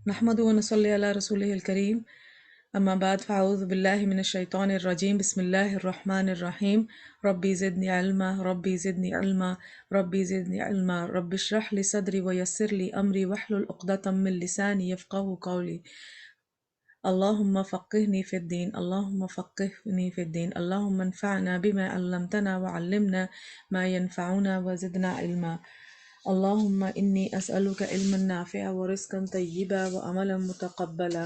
نحمده ونصلي على رسوله الكريم أما بعد فأعوذ بالله من الشيطان الرجيم بسم الله الرحمن الرحيم ربي زدني علما ربي زدني علما ربي زدني علما رب اشرح لي صدري ويسر لي أمري واحلل عقدة من لساني يفقهوا قولي اللهم فقهني في الدين اللهم فقهني في الدين اللهم انفعنا بما علمتنا وعلمنا ما ينفعنا وزدنا علما اللهم إني أسألك علما نافعا ورزقا طيبا وعملا متقبلا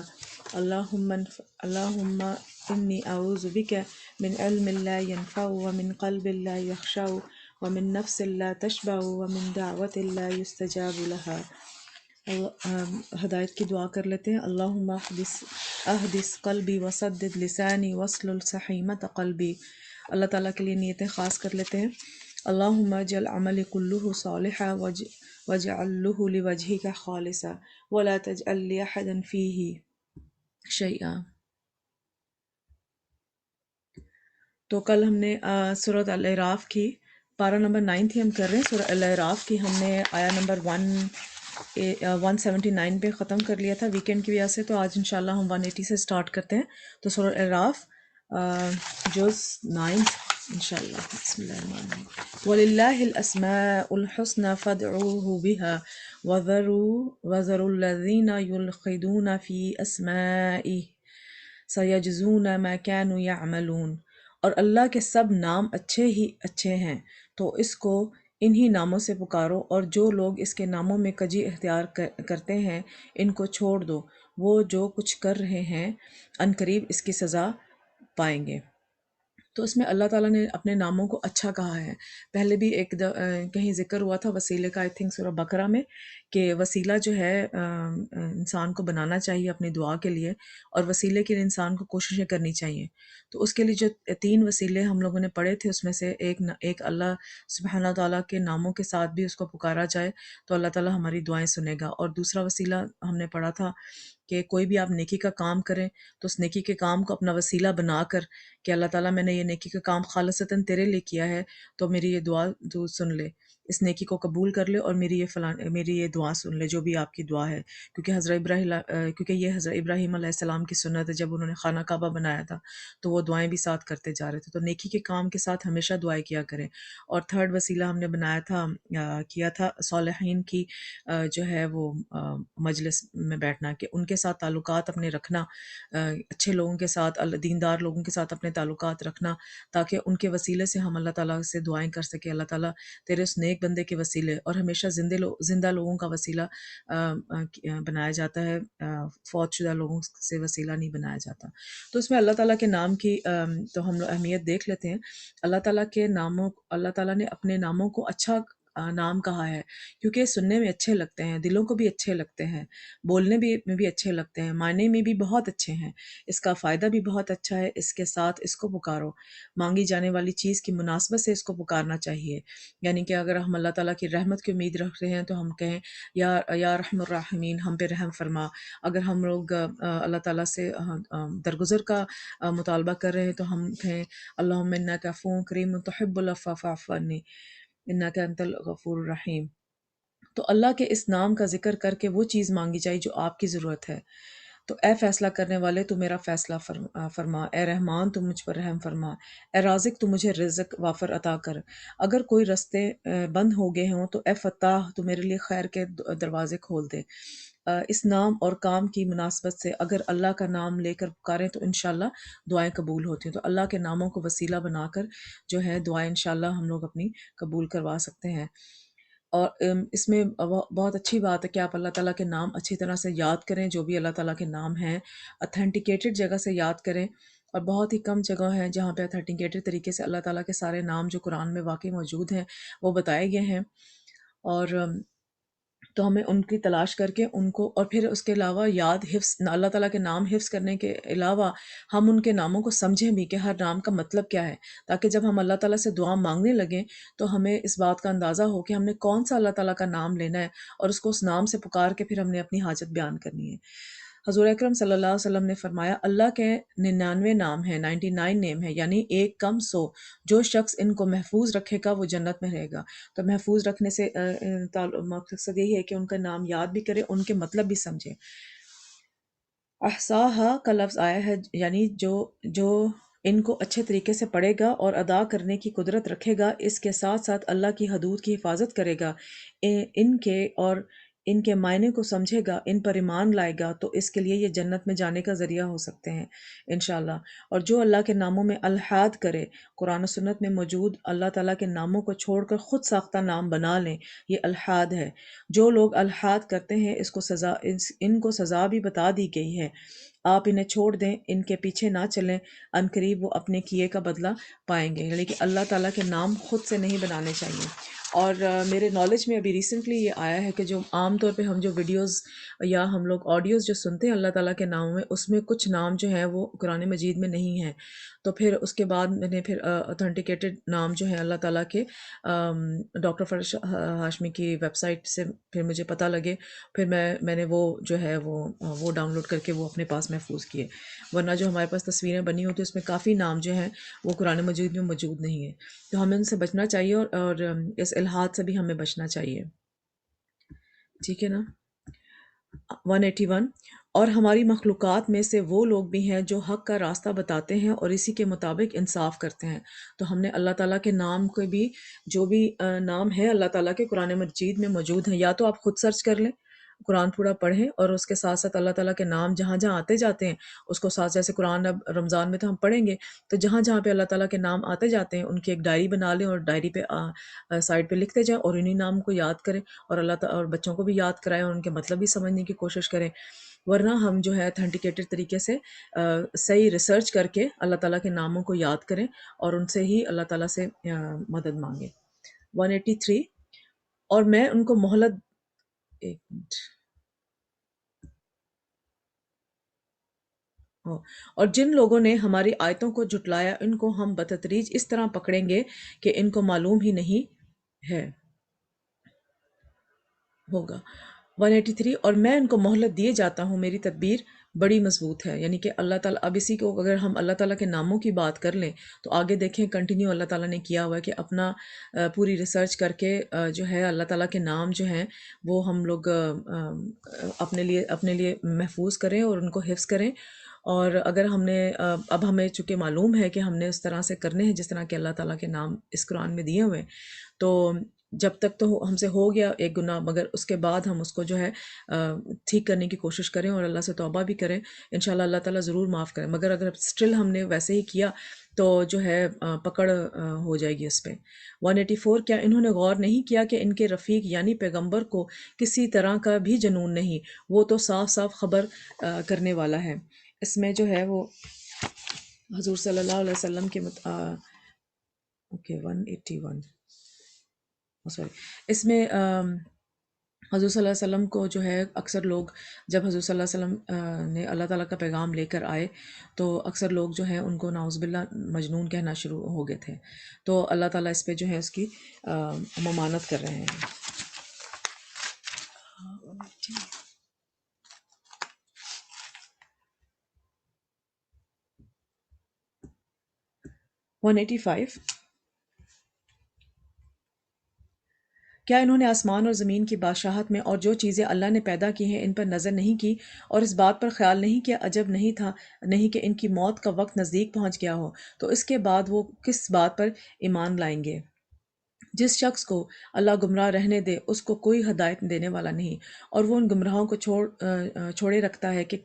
اللهم إني أعوذ بك من علم لا ينفع ومن قلب لا يخشع ومن نفس لا تشبع ومن دعوة لا يستجاب لها ہدایت کی دعا کر لیتے ہیں۔ اللہم احدث قلبی وسدد لسانی واسلل سخیمۃ قلبی۔ اللہ تعالیٰ کے لیے نیتیں خاص کر لیتے ہیں۔ اللہم اجعل عملی کلہ صالحا واجعلہ لوجہک خالصا ولا تجعل لأحد فیہ شیئا۔ تو کل ہم نے سورۃ الاعراف کی پارہ نمبر 9 تھی، ہم کر رہے ہیں سورۃ الاعراف کی۔ ہم نے آیا نمبر 179 پہ ختم کر لیا تھا ویکینڈ کی وجہ سے، تو آج انشاءاللہ ہم 180 سے سٹارٹ کرتے ہیں۔ تو سورۃ الاعراف جز 9 انشاءاللہ۔ بسم اللہ الرحمن الرحیم۔ وَلِلَّهِ الْأَسْمَاءُ الْحُسْنَى فَادْعُوهُ بِهَا وَذَرُوا الَّذِينَ يُلْحِدُونَ فِي أَسْمَائِهِ سَيَجْزُونَ مَا كَانُوا يَعْمَلُونَ۔ اور اللہ کے سب نام اچھے ہی اچھے ہیں، تو اس کو انہی ناموں سے پکارو، اور جو لوگ اس کے ناموں میں کجی اختیار کرتے ہیں ان کو چھوڑ دو، وہ جو کچھ کر رہے ہیں عنقریب اس کی سزا پائیں گے۔ تو اس میں اللہ تعالیٰ نے اپنے ناموں کو اچھا کہا ہے۔ پہلے بھی کہیں ذکر ہوا تھا وسیلے کا، آئی تھنک سورہ بقرہ میں، کہ وسیلہ جو ہے انسان کو بنانا چاہیے اپنی دعا کے لیے، اور وسیلے کے لیے انسان کو کوششیں کرنی چاہیے۔ تو اس کے لیے جو 3 وسیلے ہم لوگوں نے پڑھے تھے، اس میں سے ایک اللہ سبحانہ تعالیٰ کے ناموں کے ساتھ بھی اس کو پکارا جائے تو اللہ تعالیٰ ہماری دعائیں سنے گا۔ اور دوسرا وسیلہ ہم نے پڑھا تھا کہ کوئی بھی آپ نیکی کا کام کریں تو اس نیکی کے کام کو اپنا وسیلہ بنا کر کہ اللہ تعالیٰ میں نے یہ نیکی کا کام خالصتاً تیرے لیے کیا ہے، تو میری یہ دعا تو سن لے، اس نیکی کو قبول کر لے، اور میری یہ دعا سن لے جو بھی آپ کی دعا ہے۔ کیونکہ یہ حضرت ابراہیم علیہ السلام کی سنت ہے، جب انہوں نے خانہ کعبہ بنایا تھا تو وہ دعائیں بھی ساتھ کرتے جا رہے تھے۔ تو نیکی کے کام کے ساتھ ہمیشہ دعائیں کیا کریں۔ اور تھرڈ وسیلہ ہم نے کیا تھا صالحین کی جو ہے وہ مجلس میں بیٹھنا، کہ ان کے ساتھ تعلقات اپنے رکھنا، اچھے لوگوں کے ساتھ، دیندار لوگوں کے ساتھ اپنے تعلقات رکھنا، تاکہ ان کے وسیلے سے ہم اللہ تعالیٰ سے دعائیں کر سکیں۔ اللہ تعالیٰ تیرے اس نیک بندے کے وسیلے، اور ہمیشہ زندہ لوگوں کا وسیلہ بنایا جاتا ہے، فوت شدہ لوگوں سے وسیلہ نہیں بنایا جاتا۔ تو اس میں اللہ تعالیٰ کے نام کی تو ہم لوگ اہمیت دیکھ لیتے ہیں۔ اللہ تعالیٰ نے اپنے ناموں کو اچھا نام کہا ہے، کیونکہ سننے میں اچھے لگتے ہیں، دلوں کو بھی اچھے لگتے ہیں، بولنے میں بھی اچھے لگتے ہیں، معنی میں بھی بہت اچھے ہیں، اس کا فائدہ بھی بہت اچھا ہے۔ اس کے ساتھ اس کو پکارو، مانگی جانے والی چیز کی مناسبت سے اس کو پکارنا چاہیے۔ یعنی کہ اگر ہم اللہ تعالیٰ کی رحمت کی امید رکھ رہے ہیں تو ہم کہیں یا رحم الرحمین، ہم پہ رحم فرما۔ اگر ہم لوگ اللہ تعالیٰ سے درگزر کا مطالبہ کر رہے ہیں تو ہم کہیں اللہم انک عفو کریم تحب العفو فاعف عنی انک انت الغفور الرحیم۔ تو اللہ کے اس نام کا ذکر کر کے وہ چیز مانگی جائے جو آپ کی ضرورت ہے۔ تو اے فیصلہ کرنے والے تو میرا فیصلہ فرما، اے رحمان تو مجھ پر رحم فرما، اے رازق تو مجھے رزق وافر عطا کر۔ اگر کوئی رستے بند ہو گئے ہوں تو اے فتاح تو میرے لیے خیر کے دروازے کھول دے۔ اس نام اور کام کی مناسبت سے اگر اللہ کا نام لے کر پکاریں تو انشاءاللہ دعائیں قبول ہوتی ہیں۔ تو اللہ کے ناموں کو وسیلہ بنا کر جو ہے دعائیں انشاءاللہ ہم لوگ اپنی قبول کروا سکتے ہیں۔ اور اس میں بہت اچھی بات ہے کہ آپ اللہ تعالیٰ کے نام اچھی طرح سے یاد کریں، جو بھی اللہ تعالیٰ کے نام ہیں اتھینٹیکیٹڈ جگہ سے یاد کریں، اور بہت ہی کم جگہ ہیں جہاں پہ اتھینٹیکیٹڈ طریقے سے اللہ تعالیٰ کے سارے نام جو قرآن میں واقعی موجود ہیں وہ بتائے گئے ہیں۔ اور تو ہمیں ان کی تلاش کر کے ان کو، اور پھر اس کے علاوہ حفظ اللہ تعالیٰ کے نام حفظ کرنے کے علاوہ ہم ان کے ناموں کو سمجھیں بھی کہ ہر نام کا مطلب کیا ہے، تاکہ جب ہم اللہ تعالیٰ سے دعا مانگنے لگیں تو ہمیں اس بات کا اندازہ ہو کہ ہم نے کون سا اللہ تعالیٰ کا نام لینا ہے، اور اس کو اس نام سے پکار کے پھر ہم نے اپنی حاجت بیان کرنی ہے۔ حضور اکرم صلی اللہ علیہ وسلم نے فرمایا اللہ کے 99 نام ہیں، 99 نیم ہیں، یعنی ایک کم 100۔ جو شخص ان کو محفوظ رکھے گا وہ جنت میں رہے گا۔ تو محفوظ رکھنے سے مقصد یہی ہے کہ ان کا نام یاد بھی کرے، ان کے مطلب بھی سمجھے۔ احصاها کا لفظ آیا ہے، یعنی جو ان کو اچھے طریقے سے پڑھے گا اور ادا کرنے کی قدرت رکھے گا، اس کے ساتھ ساتھ اللہ کی حدود کی حفاظت کرے گا، ان کے اور ان کے معنی کو سمجھے گا، ان پر ایمان لائے گا، تو اس کے لیے یہ جنت میں جانے کا ذریعہ ہو سکتے ہیں انشاءاللہ۔ اور جو اللہ کے ناموں میں الحاد کرے، قرآن و سنت میں موجود اللہ تعالیٰ کے ناموں کو چھوڑ کر خود ساختہ نام بنا لیں، یہ الحاد ہے۔ جو لوگ الحاد کرتے ہیں ان کو سزا بھی بتا دی گئی ہے، آپ انہیں چھوڑ دیں، ان کے پیچھے نہ چلیں، عنقریب وہ اپنے کیے کا بدلہ پائیں گے۔ یعنی کہ اللہ تعالیٰ کے نام خود سے نہیں بنانے چاہیے۔ اور میرے نالج میں ابھی ریسنٹلی یہ آیا ہے کہ جو عام طور پہ ہم جو ویڈیوز یا ہم لوگ آڈیوز جو سنتے ہیں اللہ تعالیٰ کے ناموں میں، اس میں کچھ نام جو ہیں وہ قرآن مجید میں نہیں ہیں۔ تو پھر اس کے بعد میں نے پھر اتھینٹیکیٹڈ نام جو ہیں اللہ تعالیٰ کے ڈاکٹر فرش ہاشمی کی ویب سائٹ سے پھر مجھے پتہ لگے، پھر میں نے وہ جو ہے وہ ڈاؤن لوڈ کر کے وہ اپنے پاس محفوظ کیے، ورنہ جو ہمارے پاس تصویریں بنی ہوتی ہیں اس میں کافی نام جو ہیں وہ قرآن مجید میں موجود نہیں ہیں، تو ہمیں ان سے بچنا چاہیے، اور اس الحاد سے بھی ہمیں بچنا چاہیے۔ ٹھیک ہے نا؟ 181۔ اور ہماری مخلوقات میں سے وہ لوگ بھی ہیں جو حق کا راستہ بتاتے ہیں اور اسی کے مطابق انصاف کرتے ہیں۔ تو ہم نے اللہ تعالیٰ کے نام کے بھی جو بھی نام ہے اللہ تعالیٰ کے قرآن مجید میں موجود ہیں، یا تو آپ خود سرچ کر لیں، قرآن پورا پڑھیں، اور اس کے ساتھ ساتھ اللہ تعالیٰ کے نام جہاں جہاں آتے جاتے ہیں اس کو ساتھ، جیسے قرآن اب رمضان میں تو ہم پڑھیں گے، تو جہاں جہاں پہ اللہ تعالیٰ کے نام آتے جاتے ہیں ان کی ایک ڈائری بنا لیں، اور ڈائری پہ سائڈ پہ لکھتے جائیں، اور انہی نام کو یاد کریں، اور اللہ تعالیٰ اور بچوں کو بھی یاد کرائیں اور ان کے مطلب بھی سمجھنے کی کوشش کریں۔ ورنہ ہم جو ہے اتھینٹیکیٹڈ طریقے سے صحیح ریسرچ کر کے اللہ تعالیٰ کے ناموں کو یاد کریں اور ان سے ہی اللہ تعالیٰ سے مدد مانگیں۔ 183۔ اور میں ان کو مہلت، ایک منٹ، اور جن لوگوں نے ہماری آیتوں کو جھٹلایا ان کو ہم بتدریج اس طرح پکڑیں گے کہ ان کو معلوم ہی نہیں ہے ہوگا۔ 183۔ اور میں ان کو مہلت دیے جاتا ہوں، میری تدبیر بڑی مضبوط ہے۔ یعنی کہ اللہ تعالیٰ، اب اسی کو اگر ہم اللہ تعالیٰ کے ناموں کی بات کر لیں تو آگے دیکھیں کنٹینیو اللہ تعالیٰ نے کیا ہوا ہے کہ اپنا پوری ریسرچ کر کے جو ہے اللہ تعالیٰ کے نام جو ہیں وہ ہم لوگ اپنے لیے محفوظ کریں اور ان کو حفظ کریں۔ اور اگر ہم نے اب ہمیں چونکہ معلوم ہے کہ ہم نے اس طرح سے کرنے ہیں جس طرح کہ اللہ تعالیٰ کے نام اس قرآن میں دیے ہوئے ہیں، تو جب تک تو ہم سے ہو گیا ایک گناہ، مگر اس کے بعد ہم اس کو جو ہے ٹھیک کرنے کی کوشش کریں اور اللہ سے توبہ بھی کریں، انشاءاللہ اللہ تعالیٰ ضرور معاف کریں۔ مگر اگر سٹل ہم نے ویسے ہی کیا تو جو ہے پکڑ ہو جائے گی اس پہ۔ 184۔ کیا انہوں نے غور نہیں کیا کہ ان کے رفیق یعنی پیغمبر کو کسی طرح کا بھی جنون نہیں، وہ تو صاف صاف خبر کرنے والا ہے۔ اس میں جو ہے وہ حضور صلی اللہ علیہ وسلم کے اوکے 181، سوری، اس میں حضور صلی اللہ علیہ وسلم کو جو ہے اکثر لوگ، جب حضور صلی اللہ علیہ وسلم نے اللہ تعالیٰ کا پیغام لے کر آئے تو اکثر لوگ جو ہیں ان کو نعوذ باللہ مجنون کہنا شروع ہو گئے تھے، تو اللہ تعالیٰ اس پہ جو ہے اس کی ممانعت کر رہے ہیں۔ 185۔ کیا انہوں نے آسمان اور زمین کی بادشاہت میں اور جو چیزیں اللہ نے پیدا کی ہیں ان پر نظر نہیں کی اور اس بات پر خیال نہیں کیا عجب نہیں تھا نہیں کہ ان کی موت کا وقت نزدیک پہنچ گیا ہو، تو اس کے بعد وہ کس بات پر ایمان لائیں گے؟ جس شخص کو اللہ گمراہ رہنے دے اس کو کوئی ہدایت دینے والا نہیں، اور وہ ان گمراہوں کو چھوڑے رکھتا ہے کہ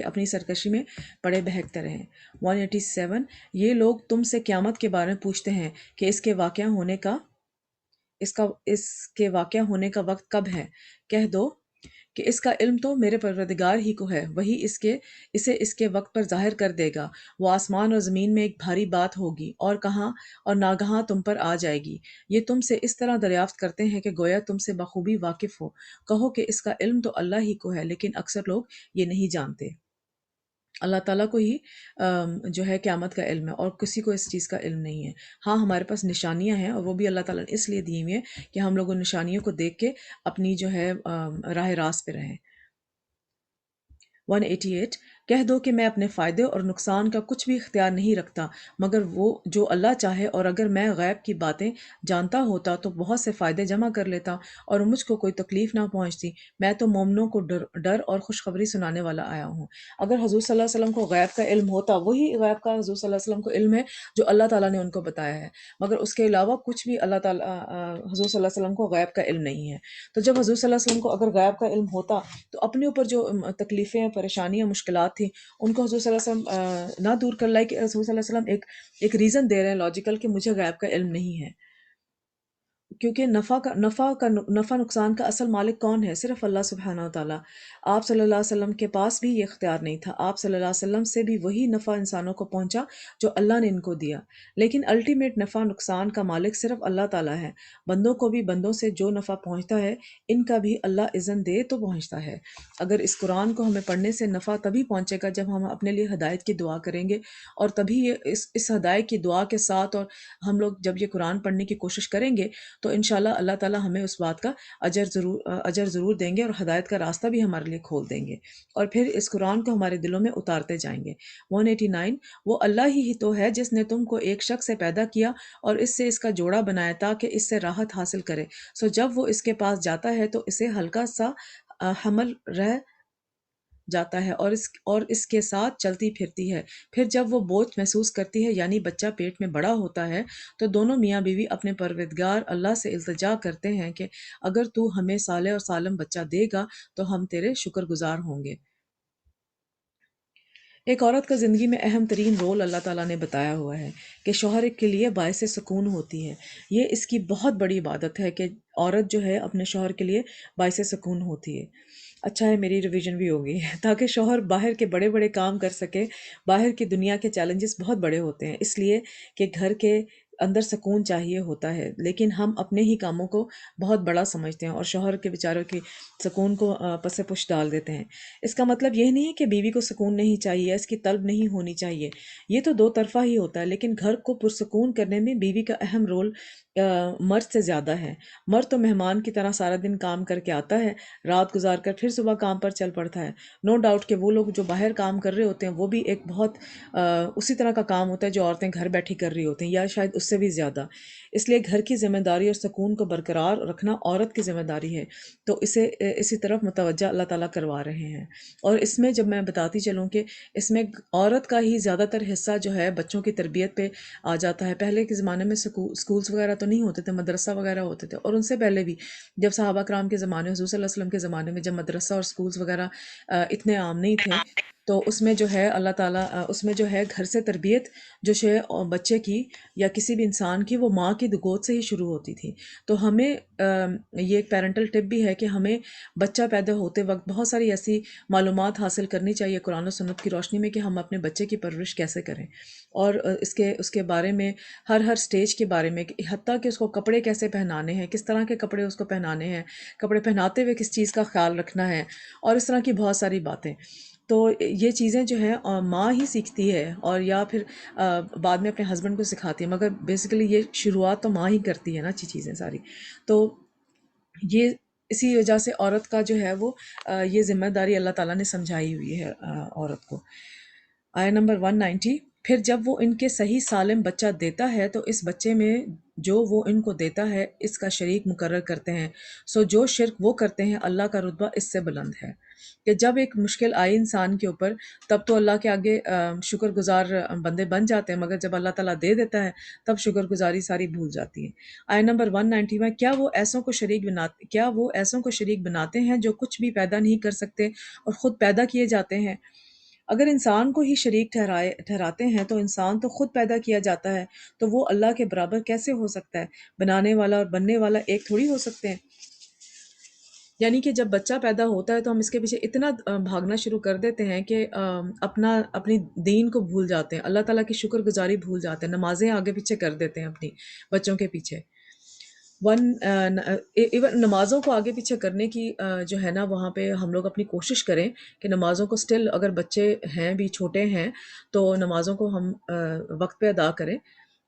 اپنی سرکشی میں پڑے بہکتے رہیں۔ 187۔ یہ لوگ تم سے قیامت کے بارے میں پوچھتے ہیں کہ اس کے واقع ہونے کا وقت کب ہے؟ کہہ دو کہ اس کا علم تو میرے پروردگار ہی کو ہے، وہی اسے اس کے وقت پر ظاہر کر دے گا۔ وہ آسمان اور زمین میں ایک بھاری بات ہوگی اور کہاں اور ناگہاں تم پر آ جائے گی۔ یہ تم سے اس طرح دریافت کرتے ہیں کہ گویا تم سے بخوبی واقف ہو، کہو کہ اس کا علم تو اللہ ہی کو ہے، لیکن اکثر لوگ یہ نہیں جانتے۔ اللہ تعالیٰ کو ہی جو ہے قیامت کا علم ہے اور کسی کو اس چیز کا علم نہیں ہے۔ ہاں ہمارے پاس نشانیاں ہیں اور وہ بھی اللہ تعالیٰ نے اس لیے دی ہوئی ہیں کہ ہم لوگ ان نشانیوں کو دیکھ کے اپنی جو ہے راہ راست پہ رہیں۔ 188۔ کہہ دو کہ میں اپنے فائدے اور نقصان کا کچھ بھی اختیار نہیں رکھتا مگر وہ جو اللہ چاہے، اور اگر میں غیب کی باتیں جانتا ہوتا تو بہت سے فائدے جمع کر لیتا اور مجھ کو کوئی تکلیف نہ پہنچتی۔ میں تو مومنوں کو ڈر اور خوشخبری سنانے والا آیا ہوں۔ اگر حضور صلی اللہ علیہ وسلم کو غیب کا علم ہوتا، وہی غیب کا حضور صلی اللہ علیہ وسلم کو علم ہے جو اللہ تعالیٰ نے ان کو بتایا ہے، مگر اس کے علاوہ کچھ بھی اللہ تعالیٰ حضور صلی اللہ علیہ وسلم کو غیب کا علم نہیں ہے۔ تو جب حضور صلی اللہ علیہ وسلم کو اگر غیب کا علم ہوتا تو اپنے اوپر جو تکلیفیں، پریشانیاں، مشکلات تھیں، ان کو حضور صلی اللہ علیہ وسلم نہ دور کر لائے کہ حضور صلی اللہ علیہ وسلم ایک ریزن دے رہے ہیں لاجیکل کہ مجھے غیب کا علم نہیں ہے، کیونکہ نفع نقصان کا اصل مالک کون ہے؟ صرف اللہ سبحانہ و تعالیٰ۔ آپ صلی اللہ علیہ وسلم کے پاس بھی یہ اختیار نہیں تھا، آپ صلی اللہ علیہ وسلم سے بھی وہی نفع انسانوں کو پہنچا جو اللہ نے ان کو دیا، لیکن الٹیمیٹ نفع نقصان کا مالک صرف اللہ تعالیٰ ہے۔ بندوں کو بھی بندوں سے جو نفع پہنچتا ہے ان کا بھی اللہ اذن دے تو پہنچتا ہے۔ اگر اس قرآن کو ہمیں پڑھنے سے نفع تبھی پہنچے گا جب ہم اپنے لیے ہدایت کی دعا کریں گے، اور تبھی اس ہدایت کی دعا کے ساتھ، اور ہم لوگ جب یہ قرآن پڑھنے کی کوشش کریں گے تو انشاءاللہ اللہ تعالیٰ ہمیں اس بات کا اجر ضرور دیں گے، اور ہدایت کا راستہ بھی ہمارے لیے کھول دیں گے، اور پھر اس قرآن کو ہمارے دلوں میں اتارتے جائیں گے۔ 189، وہ اللہ ہی تو ہے جس نے تم کو ایک شخص سے پیدا کیا اور اس سے اس کا جوڑا بنایا تاکہ اس سے راحت حاصل کرے، سو جب وہ اس کے پاس جاتا ہے تو اسے ہلکا سا حمل رہ جاتا ہے اور اس کے ساتھ چلتی پھرتی ہے۔ پھر جب وہ بوجھ محسوس کرتی ہے یعنی بچہ پیٹ میں بڑا ہوتا ہے تو دونوں میاں بیوی اپنے پروردگار اللہ سے التجا کرتے ہیں کہ اگر تو ہمیں صالح اور سالم بچہ دے گا تو ہم تیرے شکر گزار ہوں گے۔ ایک عورت کا زندگی میں اہم ترین رول اللہ تعالیٰ نے بتایا ہوا ہے کہ شوہر کے لیے باعث سکون ہوتی ہے۔ یہ اس کی بہت بڑی عبادت ہے کہ عورت جو ہے اپنے شوہر کے لیے باعث سکون ہوتی ہے۔ اچھا ہے میری ریویژن بھی ہوگی تاکہ شوہر باہر کے بڑے بڑے کام کر سکے۔ باہر کی دنیا کے چیلنجز بہت بڑے ہوتے ہیں، اس لیے کہ گھر کے اندر سکون چاہیے ہوتا ہے، لیکن ہم اپنے ہی کاموں کو بہت بڑا سمجھتے ہیں اور شوہر کے بیچاروں کی سکون کو پس پش ڈال دیتے ہیں۔ اس کا مطلب یہ نہیں ہے کہ بیوی کو سکون نہیں چاہیے، اس کی طلب نہیں ہونی چاہیے، یہ تو دو طرفہ ہی ہوتا ہے، لیکن گھر کو پرسکون کرنے میں بیوی کا اہم رول مرد سے زیادہ ہے۔ مرد تو مہمان کی طرح سارا دن کام کر کے آتا ہے، رات گزار کر پھر صبح کام پر چل پڑتا ہے۔ نو ڈاؤٹ کہ وہ لوگ جو باہر کام کر رہے ہوتے ہیں وہ بھی ایک بہت اسی طرح کا کام ہوتا ہے جو عورتیں گھر بیٹھی کر رہی ہوتی ہیں، یا شاید اس سے بھی زیادہ۔ اس لیے گھر کی ذمہ داری اور سکون کو برقرار رکھنا عورت کی ذمہ داری ہے، تو اسے اسی طرف متوجہ اللہ تعالیٰ کروا رہے ہیں۔ اور اس میں جب میں بتاتی چلوں کہ اس میں عورت کا ہی زیادہ تر حصہ جو ہے بچوں کی تربیت پہ آ جاتا ہے۔ پہلے کے زمانے میں اسکولس وغیرہ تو نہیں ہوتے تھے، مدرسہ وغیرہ ہوتے تھے، اور ان سے پہلے بھی جب صحابہ کرام کے زمانے، حضور صلی اللہ علیہ وسلم کے زمانے میں جب مدرسہ اور اسکولس وغیرہ اتنے عام نہیں تھے، تو اس میں جو ہے اللہ تعالیٰ اس میں جو ہے گھر سے تربیت جو ہے بچے کی یا کسی بھی انسان کی، وہ ماں کی گود سے ہی شروع ہوتی تھی۔ تو ہمیں یہ ایک پیرنٹل ٹپ بھی ہے کہ ہمیں بچہ پیدا ہوتے وقت بہت ساری ایسی معلومات حاصل کرنی چاہیے قرآن و سنت کی روشنی میں کہ ہم اپنے بچے کی پرورش کیسے کریں، اور اس کے بارے میں ہر سٹیج کے بارے میں، حتیٰ کہ اس کو کپڑے کیسے پہنانے ہیں، کس طرح کے کپڑے اس کو پہنانے ہیں، کپڑے پہناتے ہوئے کس چیز کا خیال رکھنا ہے، اور اس طرح کی بہت ساری باتیں۔ تو یہ چیزیں جو ہیں ماں ہی سیکھتی ہے، اور یا پھر بعد میں اپنے ہسبینڈ کو سکھاتی ہے، مگر بیسیکلی یہ شروعات تو ماں ہی کرتی ہے نا اچھی چیزیں ساری۔ تو یہ اسی وجہ سے عورت کا جو ہے وہ یہ ذمہ داری اللہ تعالیٰ نے سمجھائی ہوئی ہے عورت کو۔ آیا نمبر 190، پھر جب وہ ان کے صحیح سالم بچہ دیتا ہے تو اس بچے میں جو وہ ان کو دیتا ہے اس کا شریک مقرر کرتے ہیں، سو جو شرک وہ کرتے ہیں اللہ کا رتبہ اس سے بلند ہے۔ کہ جب ایک مشکل آئی انسان کے اوپر تب تو اللہ کے آگے شکر گزار بندے بن جاتے ہیں، مگر جب اللہ تعالیٰ دے دیتا ہے تب شکر گزاری ساری بھول جاتی ہے۔ آیا نمبر 190 میں، کیا وہ ایسوں کو شریک بناتے ہیں جو کچھ بھی پیدا نہیں کر سکتے اور خود پیدا کیے جاتے ہیں؟ اگر انسان کو ہی شریک ٹھہراتے ہیں تو انسان تو خود پیدا کیا جاتا ہے، تو وہ اللہ کے برابر کیسے ہو سکتا ہے؟ بنانے والا اور بننے والا ایک تھوڑی ہو سکتے ہیں۔ یعنی کہ جب بچہ پیدا ہوتا ہے تو ہم اس کے پیچھے اتنا بھاگنا شروع کر دیتے ہیں کہ اپنی دین کو بھول جاتے ہیں، اللہ تعالیٰ کی شکر گزاری بھول جاتے ہیں، نمازیں آگے پیچھے کر دیتے ہیں اپنی بچوں کے پیچھے۔ ایون نمازوں کو آگے پیچھے کرنے کی جو ہے نا، وہاں پہ ہم لوگ اپنی کوشش کریں کہ نمازوں کو سٹل، اگر بچے ہیں بھی چھوٹے ہیں تو نمازوں کو ہم وقت پہ ادا کریں،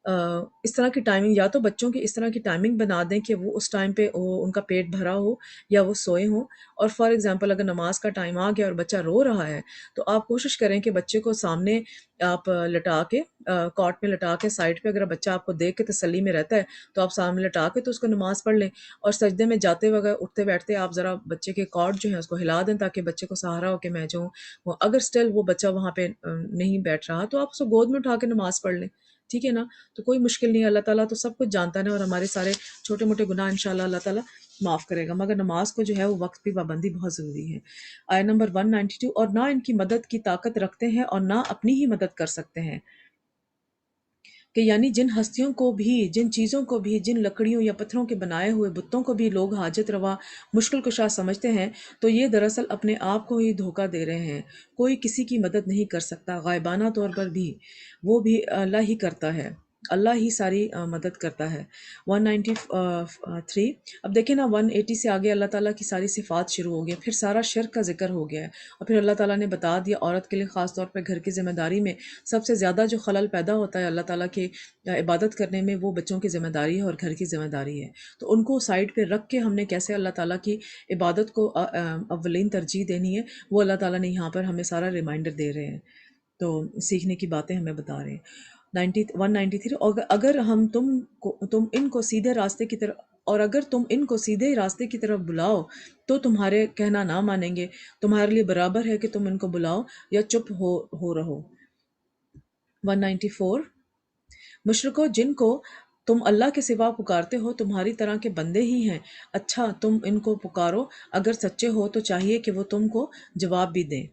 اس طرح کی ٹائمنگ، یا تو بچوں کی اس طرح کی ٹائمنگ بنا دیں کہ وہ اس ٹائم پہ ان کا پیٹ بھرا ہو یا وہ سوئے ہوں. اور فار ایگزامپل اگر نماز کا ٹائم آ گیا اور بچہ رو رہا ہے تو آپ کوشش کریں کہ بچے کو سامنے آپ لٹا کے، کاٹ میں لٹا کے سائڈ پہ، اگر بچہ آپ کو دیکھ کے تسلی میں رہتا ہے تو آپ سامنے لٹا کے تو اس کو نماز پڑھ لیں. اور سجدے میں جاتے وقت، اٹھتے بیٹھتے آپ ذرا بچے کے کاٹ جو ہے اس کو ہلا دیں تاکہ بچے کو سہارا ہو کہ میں جو ہوں. اگر اسٹل وہ بچہ وہاں پہ نہیں بیٹھ رہا تو آپ اس کو گود میں اٹھا کے نماز پڑھ لیں. ٹھیک ہے نا؟ تو کوئی مشکل نہیں ہے، اللہ تعالیٰ تو سب کچھ جانتا ہے اور ہمارے سارے چھوٹے موٹے گناہ انشاءاللہ اللہ تعالیٰ معاف کرے گا. مگر نماز کو جو ہے وہ وقت کی پابندی بہت ضروری ہے. آیہ نمبر 192، اور نہ ان کی مدد کی طاقت رکھتے ہیں اور نہ اپنی ہی مدد کر سکتے ہیں. کہ یعنی جن ہستیوں کو بھی، جن چیزوں کو بھی، جن لکڑیوں یا پتھروں کے بنائے ہوئے بتوں کو بھی لوگ حاجت روا، مشکل کشا سمجھتے ہیں، تو یہ دراصل اپنے آپ کو ہی دھوکہ دے رہے ہیں. کوئی کسی کی مدد نہیں کر سکتا، غائبانہ طور پر بھی وہ بھی اللہ ہی کرتا ہے، اللہ ہی ساری مدد کرتا ہے. 193. اب دیکھیں نا 180 سے آگے اللہ تعالیٰ کی ساری صفات شروع ہو گئی، پھر سارا شرک کا ذکر ہو گیا ہے، اور پھر اللہ تعالیٰ نے بتا دیا عورت کے لیے خاص طور پہ گھر کی ذمہ داری میں سب سے زیادہ جو خلل پیدا ہوتا ہے اللہ تعالیٰ کی عبادت کرنے میں، وہ بچوں کی ذمہ داری ہے اور گھر کی ذمہ داری ہے. تو ان کو سائڈ پہ رکھ کے ہم نے کیسے اللہ تعالیٰ کی عبادت کو اولین ترجیح دینی ہے، وہ اللہ تعالیٰ نے یہاں پر ہمیں سارا ریمائنڈر دے رہے ہیں. تو سیکھنے کی باتیں ہمیں بتا رہے ہیں. 193، اور اگر ہم تم ان کو سیدھے راستے کی طرف، اور اگر تم ان کو سیدھے راستے کی طرف بلاؤ تو تمہارے کہنا نہ مانیں گے. تمہارے لیے برابر ہے کہ تم ان کو بلاؤ یا چپ ہو رہو. 194، مشرکو جن کو تم اللہ کے سوا پکارتے ہو تمہاری طرح کے بندے ہی ہیں. اچھا تم ان کو پکارو، اگر سچے ہو تو چاہیے کہ وہ تم کو جواب بھی دیں.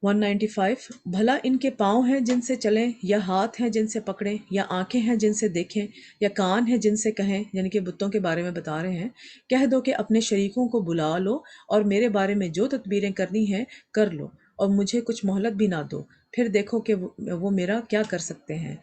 195، بھلا ان کے پاؤں ہیں جن سے چلیں، یا ہاتھ ہیں جن سے پکڑیں، یا آنکھیں ہیں جن سے دیکھیں، یا کان ہیں جن سے کہیں، یعنی کہ بتوں کے بارے میں بتا رہے ہیں. کہہ دو کہ اپنے شریکوں کو بلا لو اور میرے بارے میں جو تدبیریں کرنی ہیں کر لو، اور مجھے کچھ مہلت بھی نہ دو، پھر دیکھو کہ وہ میرا کیا کر سکتے ہیں.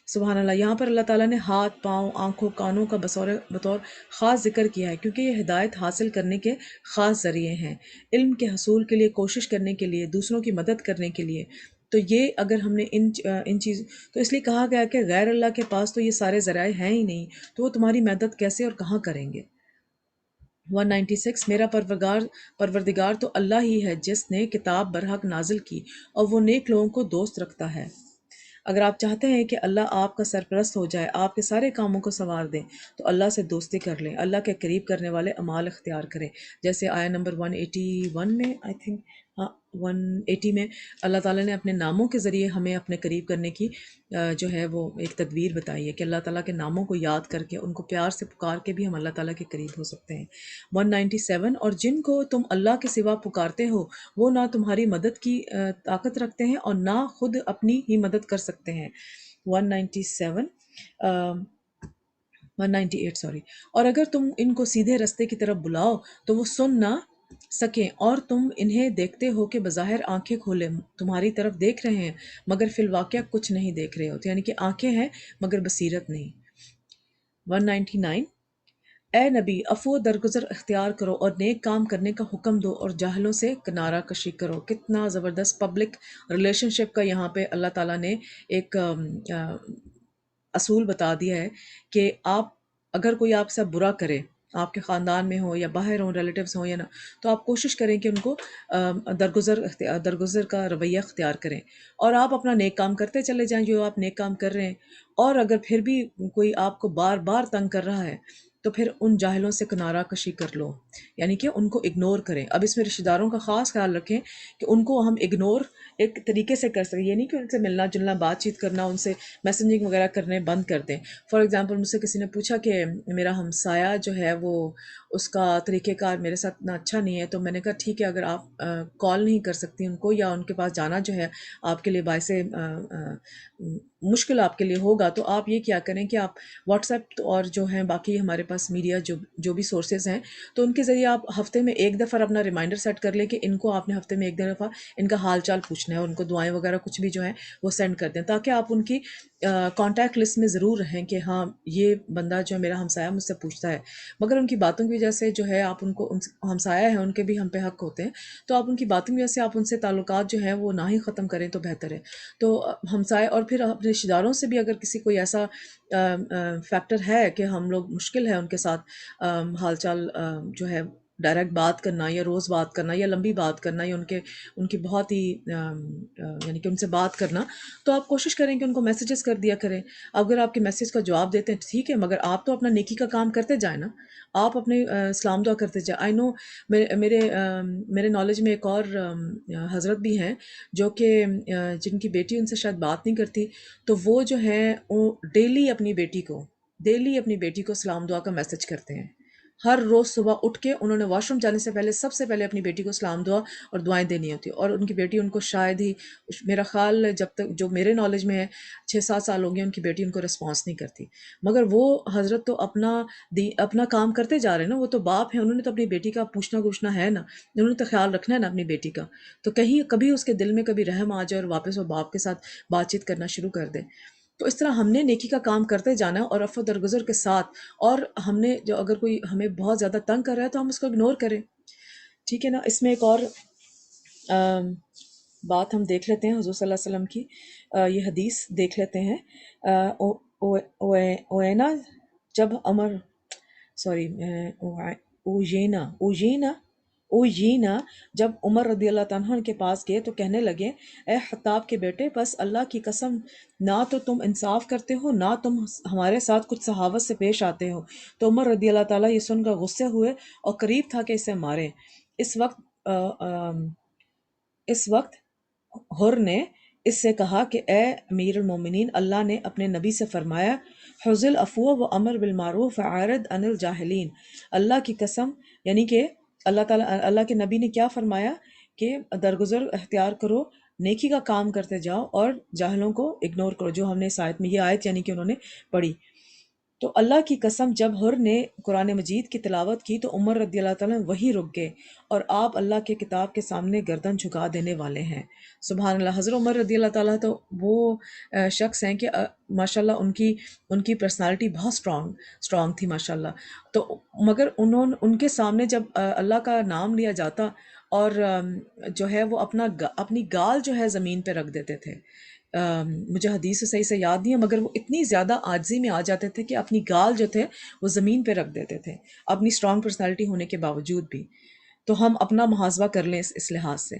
سبحان اللہ. یہاں پر اللہ تعالیٰ نے ہاتھ، پاؤں، آنکھوں، کانوں کا بطور خاص ذکر کیا ہے، کیونکہ یہ ہدایت حاصل کرنے کے خاص ذریعے ہیں، علم کے حصول کے لیے، کوشش کرنے کے لیے، دوسروں کی مدد کرنے کے لیے. تو یہ اگر ہم نے ان چیز، تو اس لیے کہا گیا کہ غیر اللہ کے پاس تو یہ سارے ذرائع ہیں ہی نہیں، تو وہ تمہاری مدد کیسے اور کہاں کریں گے. 196، میرا پروردگار تو اللہ ہی ہے جس نے کتاب برحق نازل کی اور وہ نیک لوگوں کو دوست رکھتا ہے. اگر آپ چاہتے ہیں کہ اللہ آپ کا سرپرست ہو جائے، آپ کے سارے کاموں کو سنوار دیں، تو اللہ سے دوستی کر لیں، اللہ کے قریب کرنے والے اعمال اختیار کریں. جیسے آیہ نمبر 181 میں، آئی تھنک، ہاں 180 میں اللہ تعالیٰ نے اپنے ناموں کے ذریعے ہمیں اپنے قریب کرنے کی جو ہے وہ ایک تدبیر بتائی ہے کہ اللہ تعالیٰ کے ناموں کو یاد کر کے ان کو پیار سے پکار کے بھی ہم اللہ تعالیٰ کے قریب ہو سکتے ہیں. 197، اور جن کو تم اللہ کے سوا پکارتے ہو وہ نہ تمہاری مدد کی طاقت رکھتے ہیں اور نہ خود اپنی ہی مدد کر سکتے ہیں. 197 198 سوری، اور اگر تم ان کو سیدھے رستے کی طرف بلاؤ تو وہ سن نہ سکیں، اور تم انہیں دیکھتے ہو کہ بظاہر آنکھیں کھولے تمہاری طرف دیکھ رہے ہیں مگر فی الواقع کچھ نہیں دیکھ رہے ہوتے، یعنی کہ آنکھیں ہیں مگر بصیرت نہیں. 199، اے نبی عفو درگزر اختیار کرو اور نیک کام کرنے کا حکم دو اور جاہلوں سے کنارہ کشی کرو. کتنا زبردست پبلک ریلیشن شپ کا یہاں پہ اللہ تعالیٰ نے ایک اصول بتا دیا ہے کہ آپ، اگر کوئی آپ سے برا کرے، آپ کے خاندان میں ہو یا باہر ہوں، ریلیٹیوز ہوں یا نہ، تو آپ کوشش کریں کہ ان کو درگزر کا رویہ اختیار کریں، اور آپ اپنا نیک کام کرتے چلے جائیں جو آپ نیک کام کر رہے ہیں. اور اگر پھر بھی کوئی آپ کو بار بار تنگ کر رہا ہے تو پھر ان جاہلوں سے کنارہ کشی کر لو، یعنی کہ ان کو اگنور کریں. اب اس میں رشتہ داروں کا خاص خیال رکھیں کہ ان کو ہم اگنور ایک طریقے سے کر سکیں، یہ نہیں کہ ان سے ملنا جلنا، بات چیت کرنا، ان سے میسنجنگ وغیرہ کرنے بند کر دیں. فار ایگزامپل مجھ سے کسی نے پوچھا کہ میرا ہمسایہ جو ہے وہ اس کا طریقہ کار میرے ساتھ اتنا اچھا نہیں ہے، تو میں نے کہا ٹھیک ہے، اگر آپ کال نہیں کر سکتی ان کو یا ان کے پاس جانا جو ہے آپ کے لیے باعث مشکل آپ کے لیے ہوگا، تو آپ یہ کیا کریں کہ آپ واٹس ایپ اور جو ہیں باقی ہمارے پاس میڈیا جو بھی سورسز ہیں، تو ان کے ذریعے آپ ہفتے میں ایک دفعہ اپنا ریمائنڈر سیٹ کر لیں کہ ان کو آپ نے ہفتے میں ایک دفعہ ان کا حال چال پوچھنا ہے، اور ان کو دعائیں وغیرہ کچھ بھی جو ہیں وہ سینڈ کر دیں، تاکہ آپ ان کی کانٹیکٹ لسٹ میں ضرور رہیں کہ ہاں یہ بندہ جو ہے میرا ہمسایہ مجھ سے پوچھتا ہے. مگر ان کی باتوں کی وجہ سے جو ہے آپ ان کو ہمسایہ ہیں، ان کے بھی ہم پہ حق ہوتے ہیں، تو آپ ان کی باتوں کی وجہ سے آپ ان سے تعلقات جو ہیں وہ نہ ہی ختم کریں تو بہتر ہے. تو ہمسائے اور پھر اپنے رشتہ داروں سے بھی اگر کسی کسی کوئی ایسا فیکٹر ہے کہ ہم لوگ مشکل ہے ان کے ساتھ حال چال جو ہے ڈائریکٹ بات کرنا یا روز بات کرنا یا لمبی بات کرنا یا ان کی بہت ہی یعنی کہ ان سے بات کرنا، تو آپ کوشش کریں کہ ان کو میسیجز کر دیا کریں۔ اگر آپ کے میسیج کا جواب دیتے ہیں ٹھیک ہے، مگر آپ تو اپنا نیکی کا کام کرتے جائیں نا، آپ اپنے سلام دعا کرتے جائیں۔ آئی نو میرے نالج میں ایک اور حضرت بھی ہیں جو کہ جن کی بیٹی ان سے شاید بات نہیں کرتی، تو وہ جو ہیں وہ ڈیلی اپنی بیٹی کو سلام دعا کا میسج کرتے ہیں۔ ہر روز صبح اٹھ کے انہوں نے واش روم جانے سے پہلے سب سے پہلے اپنی بیٹی کو سلام دعا اور دعائیں دینی ہوتی، اور ان کی بیٹی ان کو شاید ہی، میرا خیال جب تک جو میرے نالج میں ہے 6-7 سال ہو گئے ان کی بیٹی ان کو رسپانس نہیں کرتی، مگر وہ حضرت تو اپنا کام کرتے جا رہے ہیں نا، وہ تو باپ ہیں، انہوں نے تو اپنی بیٹی کا پوچھنا گوشنا ہے نا، انہوں نے تو خیال رکھنا ہے نا اپنی بیٹی کا، تو کہیں کبھی اس کے دل میں کبھی رحم آ جائے اور واپس وہ باپ کے ساتھ بات چیت کرنا شروع کر دے۔ تو اس طرح ہم نے نیکی کا کام کرتے جانا ہے اور عفو درگزر کے ساتھ، اور ہم نے جو اگر کوئی ہمیں بہت زیادہ تنگ کر رہا ہے تو ہم اس کو اگنور کریں، ٹھیک ہے نا۔ اس میں ایک اور بات ہم دیکھ لیتے ہیں حضور صلی اللہ علیہ وسلم کی، یہ حدیث دیکھ لیتے ہیں۔ اوینا جب عمر سوری اوجینا جب عمر رضی اللہ تعالیٰ عنہ کے پاس گئے تو کہنے لگے، اے خطاب کے بیٹے، بس اللہ کی قسم نہ تو تم انصاف کرتے ہو نہ تم ہمارے ساتھ کچھ صحاوت سے پیش آتے ہو۔ تو عمر رضی اللہ تعالیٰ یہ سن کر غصے ہوئے اور قریب تھا کہ اسے مارے۔ اس وقت حر نے اس سے کہا کہ اے امیر المومنین، اللہ نے اپنے نبی سے فرمایا، حُزِ العفو و امر بالمعروف وعارض عن الجاہلین۔ اللہ کی قسم، یعنی کہ اللہ کے نبی نے کیا فرمایا کہ درگزر اختیار کرو، نیکی کا کام کرتے جاؤ اور جاہلوں کو اگنور کرو، جو ہم نے اس آیت میں، یہ آیت یعنی کہ انہوں نے پڑھی۔ تو اللہ کی قسم جب حر نے قرآن مجید کی تلاوت کی تو عمر رضی اللہ تعالیٰ وہی رک گئے، اور آپ اللہ کے کتاب کے سامنے گردن جھکا دینے والے ہیں۔ سبحان اللہ۔ حضرت عمر رضی اللہ تعالیٰ تو وہ شخص ہیں کہ ماشاءاللہ ان کی پرسنالٹی بہت اسٹرانگ تھی ماشاءاللہ، تو مگر ان کے سامنے جب اللہ کا نام لیا جاتا اور جو ہے وہ اپنی گال جو ہے زمین پہ رکھ دیتے تھے۔ مجھے حدیث صحیح سے یاد نہیں ہے، مگر وہ اتنی زیادہ عاجزی میں آ جاتے تھے کہ اپنی گال جو تھے وہ زمین پہ رکھ دیتے تھے، اپنی اسٹرانگ پرسنالٹی ہونے کے باوجود بھی۔ تو ہم اپنا محاسبہ کر لیں اس لحاظ سے۔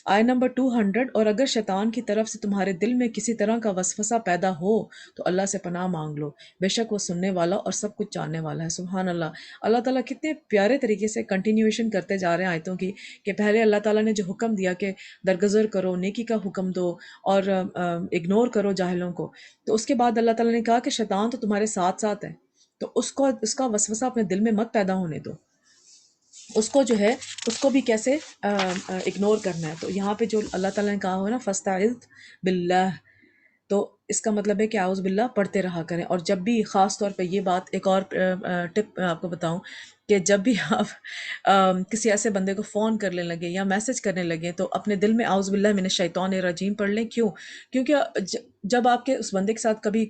آیت نمبر 200، اور اگر شیطان کی طرف سے تمہارے دل میں کسی طرح کا وسوسہ پیدا ہو تو اللہ سے پناہ مانگ لو، بے شک وہ سننے والا اور سب کچھ جاننے والا ہے۔ سبحان اللہ۔ اللہ تعالیٰ کتنے پیارے طریقے سے کنٹینیویشن کرتے جا رہے ہیں آیتوں کی، کہ پہلے اللہ تعالیٰ نے جو حکم دیا کہ درگزر کرو، نیکی کا حکم دو اور اگنور کرو جاہلوں کو، تو اس کے بعد اللہ تعالیٰ نے کہا کہ شیطان تو تمہارے ساتھ ساتھ ہے، تو اس کا وسوسہ اپنے دل میں مت پیدا ہونے دو، اس کو جو ہے اس کو بھی کیسے اگنور کرنا ہے۔ تو یہاں پہ جو اللہ تعالیٰ نے کہا ہو نا فاستعذ باللہ، تو اس کا مطلب ہے کہ اعوذ باللہ پڑھتے رہا کریں۔ اور جب بھی، خاص طور پہ یہ بات ایک اور ٹپ میں آپ کو بتاؤں، کہ جب بھی آپ کسی ایسے بندے کو فون کرنے لگے یا میسج کرنے لگے تو اپنے دل میں اعوذ باللہ من الشیطان الرجیم پڑھ لیں۔ کیونکہ جب آپ کے اس بندے کے ساتھ کبھی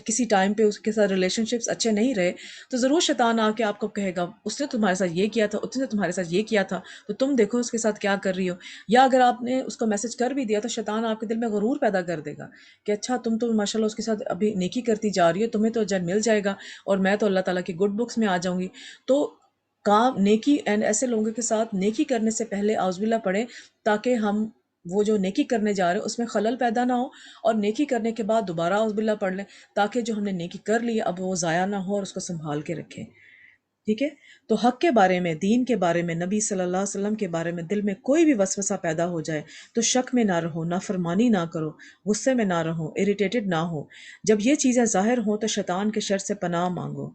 کسی ٹائم پہ اس کے ساتھ ریلیشن شپس اچھے نہیں رہے تو ضرور شیطان آ کے آپ کو کہے گا اس نے تمہارے ساتھ یہ کیا تھا، اس نے تمہارے ساتھ یہ کیا تھا، تو تم دیکھو اس کے ساتھ کیا کر رہی ہو۔ یا اگر آپ نے اس کو میسج کر بھی دیا تو شیطان آپ کے دل میں غرور پیدا کر دے گا کہ اچھا تم تو ماشاءاللہ اس کے ساتھ ابھی نیکی کرتی جا رہی ہو، تمہیں تو اجر مل جائے گا اور میں تو اللہ تعالیٰ کی گڈ بکس میں آ جاؤں گی۔ تو نیکی اینڈ ایسے لوگوں کے ساتھ نیکی کرنے سے پہلے اعوذ باللہ پڑھیں، تاکہ ہم وہ جو نیکی کرنے جا رہے ہیں اس میں خلل پیدا نہ ہو، اور نیکی کرنے کے بعد دوبارہ اعوذ باللہ پڑھ لیں تاکہ جو ہم نے نیکی کر لی اب وہ ضائع نہ ہو اور اس کو سنبھال کے رکھیں۔ ٹھیک ہے۔ تو حق کے بارے میں، دین کے بارے میں، نبی صلی اللہ علیہ وسلم کے بارے میں دل میں کوئی بھی وسوسہ پیدا ہو جائے تو شک میں نہ رہو، نافرمانی نہ کرو، غصے میں نہ رہو، اریٹیٹڈ نہ ہو۔ جب یہ چیزیں ظاہر ہوں تو شیطان کے شر سے پناہ مانگو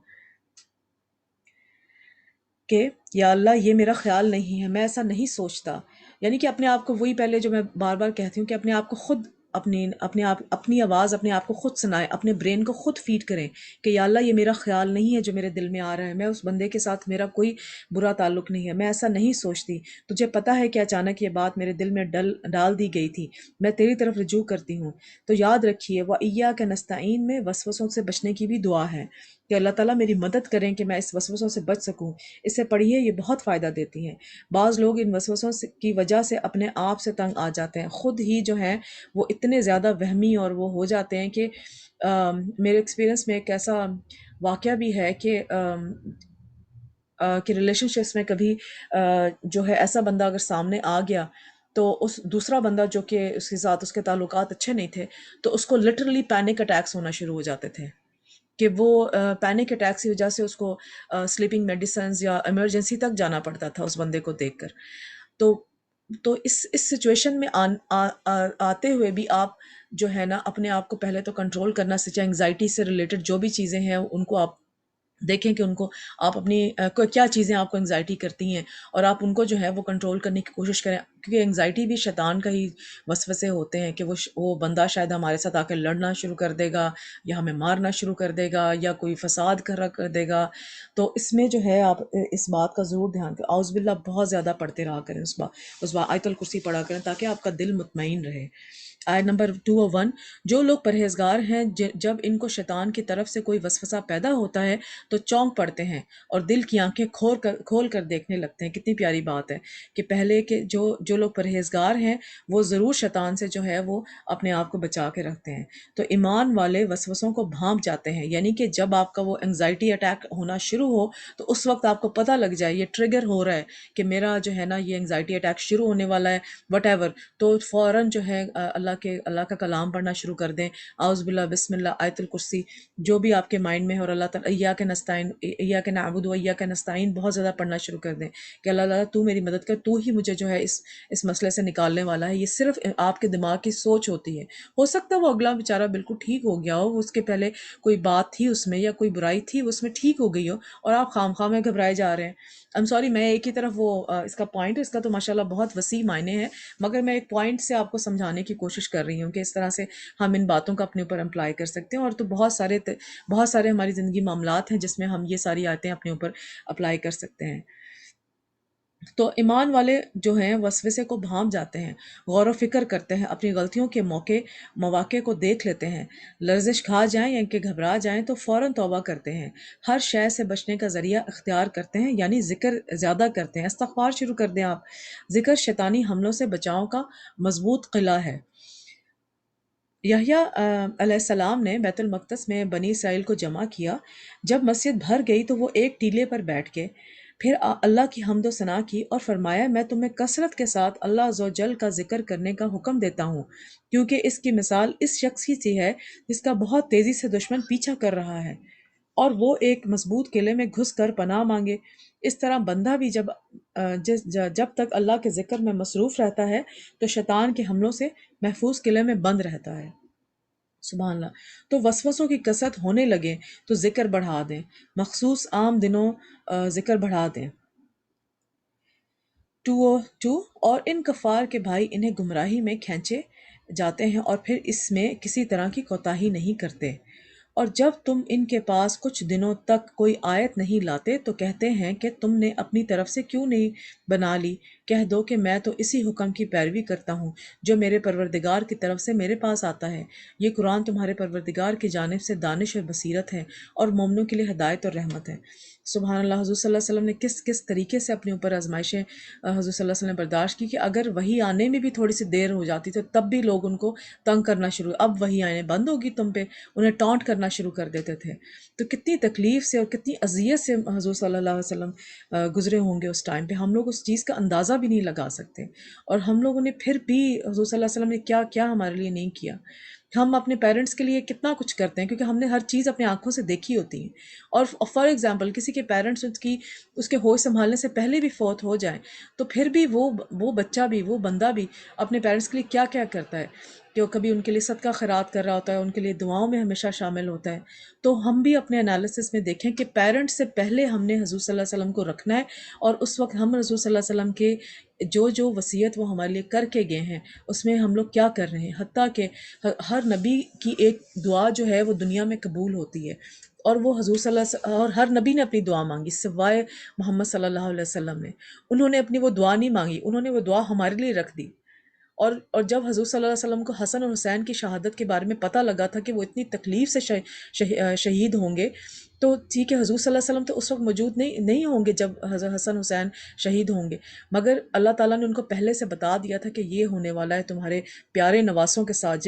کہ یا اللہ یہ میرا خیال نہیں ہے، میں ایسا نہیں سوچتا، یعنی کہ اپنے آپ کو، وہی پہلے جو میں بار بار کہتی ہوں کہ اپنے آپ کو خود اپنی آواز اپنے آپ کو خود سنائیں، اپنے برین کو خود فیڈ کریں کہ یا اللہ یہ میرا خیال نہیں ہے جو میرے دل میں آ رہا ہے، میں اس بندے کے ساتھ میرا کوئی برا تعلق نہیں ہے، میں ایسا نہیں سوچتی، تجھے پتہ ہے کہ اچانک یہ بات میرے دل میں ڈال دی گئی تھی، میں تیری طرف رجوع کرتی ہوں۔ تو یاد رکھیے وَإِيَّاكَ نَسْتَعِينُ میں وسوسوں سے بچنے کی بھی دعا ہے، کہ اللہ تعالیٰ میری مدد کریں کہ میں اس وسوسوں سے بچ سکوں۔ اس سے پڑھیے، یہ بہت فائدہ دیتی ہیں۔ بعض لوگ ان وسوسوں کی وجہ سے اپنے آپ سے تنگ آ جاتے ہیں، خود ہی جو ہیں وہ اتنے زیادہ وہمی اور وہ ہو جاتے ہیں کہ میرے ایکسپیرینس میں ایک ایسا واقعہ بھی ہے کہ ریلیشن شپس میں کبھی جو ہے ایسا بندہ اگر سامنے آ گیا تو اس دوسرا بندہ جو کہ اس کے ساتھ اس کے تعلقات اچھے نہیں تھے تو اس کو لٹرلی پینک اٹیکس ہونا شروع ہو جاتے تھے، کہ وہ پینک اٹیکس کی وجہ سے اس کو سلیپنگ میڈیسنز یا ایمرجنسی تک جانا پڑتا تھا اس بندے کو دیکھ کر۔ تو اس سچویشن میں آتے ہوئے بھی آپ جو ہے نا اپنے آپ کو پہلے تو کنٹرول کرنا سیکھیں۔ انگزائٹی سے ریلیٹڈ جو بھی چیزیں ہیں ان کو آپ دیکھیں کہ ان کو آپ اپنی کیا چیزیں آپ کو انگزائٹی کرتی ہیں اور آپ ان کو جو ہے وہ کنٹرول کرنے کی کوشش کریں، کیونکہ انگزائٹی بھی شیطان کا ہی وسوسے ہوتے ہیں کہ وہ بندہ شاید ہمارے ساتھ آ کے لڑنا شروع کر دے گا یا ہمیں مارنا شروع کر دے گا یا کوئی فساد کر دے گا۔ تو اس میں جو ہے آپ اس بات کا ضرور دھیان کریں، اعوذ باللہ بہت زیادہ پڑھتے رہا کریں، اس بات آیت الکرسی پڑھا کریں تاکہ آپ کا دل مطمئن رہے۔ آیت نمبر 201، جو لوگ پرہیزگار ہیں جب ان کو شیطان کی طرف سے کوئی وسوسہ پیدا ہوتا ہے تو چونک پڑتے ہیں اور دل کی آنکھیں کھول کر دیکھنے لگتے ہیں۔ کتنی پیاری بات ہے کہ پہلے کے جو لوگ پرہیزگار ہیں وہ ضرور شیطان سے جو ہے وہ اپنے آپ کو بچا کے رکھتے ہیں۔ تو ایمان والے وسوسوں کو بھانپ جاتے ہیں، یعنی کہ جب آپ کا وہ انگزائٹی اٹیک ہونا شروع ہو تو اس وقت آپ کو پتہ لگ جائے یہ ٹریگر ہو رہا ہے کہ میرا جو ہے نا یہ انگزائٹی اٹیک شروع ہونے والا ہے وٹ ایور، تو فوراً جو ہے اللہ کا کلام پڑھنا شروع کر دیں، اعوذ باللہ، بسم اللہ، آیت الکرسی، جو بھی آپ کے مائنڈ میں ہے، اور اللہ تعالیٰ ایاک نستعین، ایاک نعبد و ایاک نستعین بہت زیادہ پڑھنا شروع کر دیں کہ اللہ تعالیٰ تو میری مدد کر، تو ہی مجھے جو ہے اس مسئلے سے نکالنے والا ہے۔ یہ صرف آپ کے دماغ کی سوچ ہوتی ہے، ہو سکتا ہے وہ اگلا بیچارہ بالکل ٹھیک ہو گیا ہو، اس کے پہلے کوئی بات تھی اس میں یا کوئی برائی تھی اس میں ٹھیک ہو گئی ہو اور آپ خام خواہ میں گھبرائے جا رہے ہیں۔ ایم سوری، میں ایک ہی طرف وہ اس کا پوائنٹ ہے، اس کا تو ماشاءاللہ بہت وسیع معنی ہے، مگر میں ایک پوائنٹ سے آپ کو سمجھانے کی کوشش کر رہی ہوں کہ اس طرح سے ہم ان باتوں کا اپنے اوپر امپلائی کر سکتے ہیں، اور تو بہت سارے ہماری زندگی معاملات ہیں جس میں ہم یہ ساری آیتیں اپنے اوپر اپلائی کر سکتے ہیں۔ تو ایمان والے جو ہیں وسوسے کو بھانپ جاتے ہیں، غور و فکر کرتے ہیں، اپنی غلطیوں کے مواقع کو دیکھ لیتے ہیں، لرزش کھا جائیں یا کہ گھبرا جائیں تو فوراً توبہ کرتے ہیں، ہر شے سے بچنے کا ذریعہ اختیار کرتے ہیں، یعنی ذکر زیادہ کرتے ہیں، استغفار شروع کر دیں آپ۔ ذکر شیطانی حملوں سے بچاؤ کا مضبوط قلعہ ہے۔ یحییٰ علیہ السلام نے بیت المقدس میں بنی اسرائیل کو جمع کیا۔ جب مسجد بھر گئی تو وہ ایک ٹیلے پر بیٹھ گئے، پھر اللہ کی حمد و ثنا کی اور فرمایا، میں تمہیں کثرت کے ساتھ اللہ عز و جل کا ذکر کرنے کا حکم دیتا ہوں، کیونکہ اس کی مثال اس شخص کی سی ہے جس کا بہت تیزی سے دشمن پیچھا کر رہا ہے اور وہ ایک مضبوط قلعے میں گھس کر پناہ مانگے۔ اس طرح بندہ بھی جب تک اللہ کے ذکر میں مصروف رہتا ہے تو شیطان کے حملوں سے محفوظ قلعے میں بند رہتا ہے۔ سبحان اللہ۔ تو وسوسوں کی کثرت ہونے لگے تو ذکر بڑھا دیں، مخصوص عام دنوں ذکر بڑھا دیں۔ 202، اور ان کفار کے بھائی انہیں گمراہی میں کھینچے جاتے ہیں اور پھر اس میں کسی طرح کی کوتاہی نہیں کرتے، اور جب تم ان کے پاس کچھ دنوں تک کوئی آیت نہیں لاتے تو کہتے ہیں کہ تم نے اپنی طرف سے کیوں نہیں بنا لی۔ کہہ دو کہ میں تو اسی حکم کی پیروی کرتا ہوں جو میرے پروردگار کی طرف سے میرے پاس آتا ہے۔ یہ قرآن تمہارے پروردگار کی جانب سے دانش اور بصیرت ہے اور مومنوں کے لیے ہدایت اور رحمت ہے۔ سبحان اللہ۔ حضور صلی اللہ علیہ وسلم نے کس طریقے سے اپنے اوپر آزمائشیں حضور صلی اللہ علیہ وسلم نے برداشت کی، کہ اگر وہی آنے میں بھی تھوڑی سی دیر ہو جاتی تو تب بھی لوگ ان کو تنگ کرنا شروع، اب وہی آنے بند ہوگی تم پہ، انہیں ٹانٹ کرنا شروع کر دیتے تھے۔ تو کتنی تکلیف سے اور کتنی اذیت سے حضور صلی اللہ علیہ وسلم گزرے ہوں گے اس ٹائم پہ، ہم لوگ اس چیز کا اندازہ بھی نہیں لگا سکتے، اور ہم لوگوں نے پھر بھی حضور صلی اللہ علیہ وسلم نے کیا کیا ہمارے لیے نہیں کیا۔ ہم اپنے پیرنٹس کے لیے کتنا کچھ کرتے ہیں کیونکہ ہم نے ہر چیز اپنی آنکھوں سے دیکھی ہوتی ہے، اور فار ایگزامپل کسی کے پیرنٹس اس کے ہوش سنبھالنے سے پہلے بھی فوت ہو جائیں تو پھر بھی وہ بچہ بھی، وہ بندہ بھی اپنے پیرنٹس کے لیے کیا کیا کرتا ہے، کہ وہ کبھی ان کے لیے صدقہ خیرات کر رہا ہوتا ہے، ان کے لیے دعاؤں میں ہمیشہ شامل ہوتا ہے۔ تو ہم بھی اپنے انالیسس میں دیکھیں کہ پیرنٹس سے پہلے ہم نے حضور صلی اللہ علیہ وسلم کو رکھنا ہے، اور اس وقت ہم حضور صلی اللہ علیہ وسلم کے جو وصیت وہ ہمارے لیے کر کے گئے ہیں اس میں ہم لوگ کیا کر رہے ہیں، حتیٰ کہ ہر نبی کی ایک دعا جو ہے وہ دنیا میں قبول ہوتی ہے، اور وہ حضور صلی اللہ علیہ وسلم اور ہر نبی نے اپنی دعا مانگی سوائے محمد صلی اللہ علیہ وسلم نے، انہوں نے اپنی وہ دعا نہیں مانگی، انہوں نے وہ دعا ہمارے لیے رکھ دی۔ اور جب حضور صلی اللہ علیہ وسلم کو حسن اور حسین کی شہادت کے بارے میں پتہ لگا تھا کہ وہ اتنی تکلیف سے شہید ہوں گے، تو ٹھیک ہے، حضور صلی اللہ علیہ وسلم تو اس وقت موجود نہیں ہوں گے جب حضرت حسن حسین شہید ہوں گے، مگر اللہ تعالیٰ نے ان کو پہلے سے بتا دیا تھا کہ یہ ہونے والا ہے تمہارے پیارے نواسوں کے ساتھ،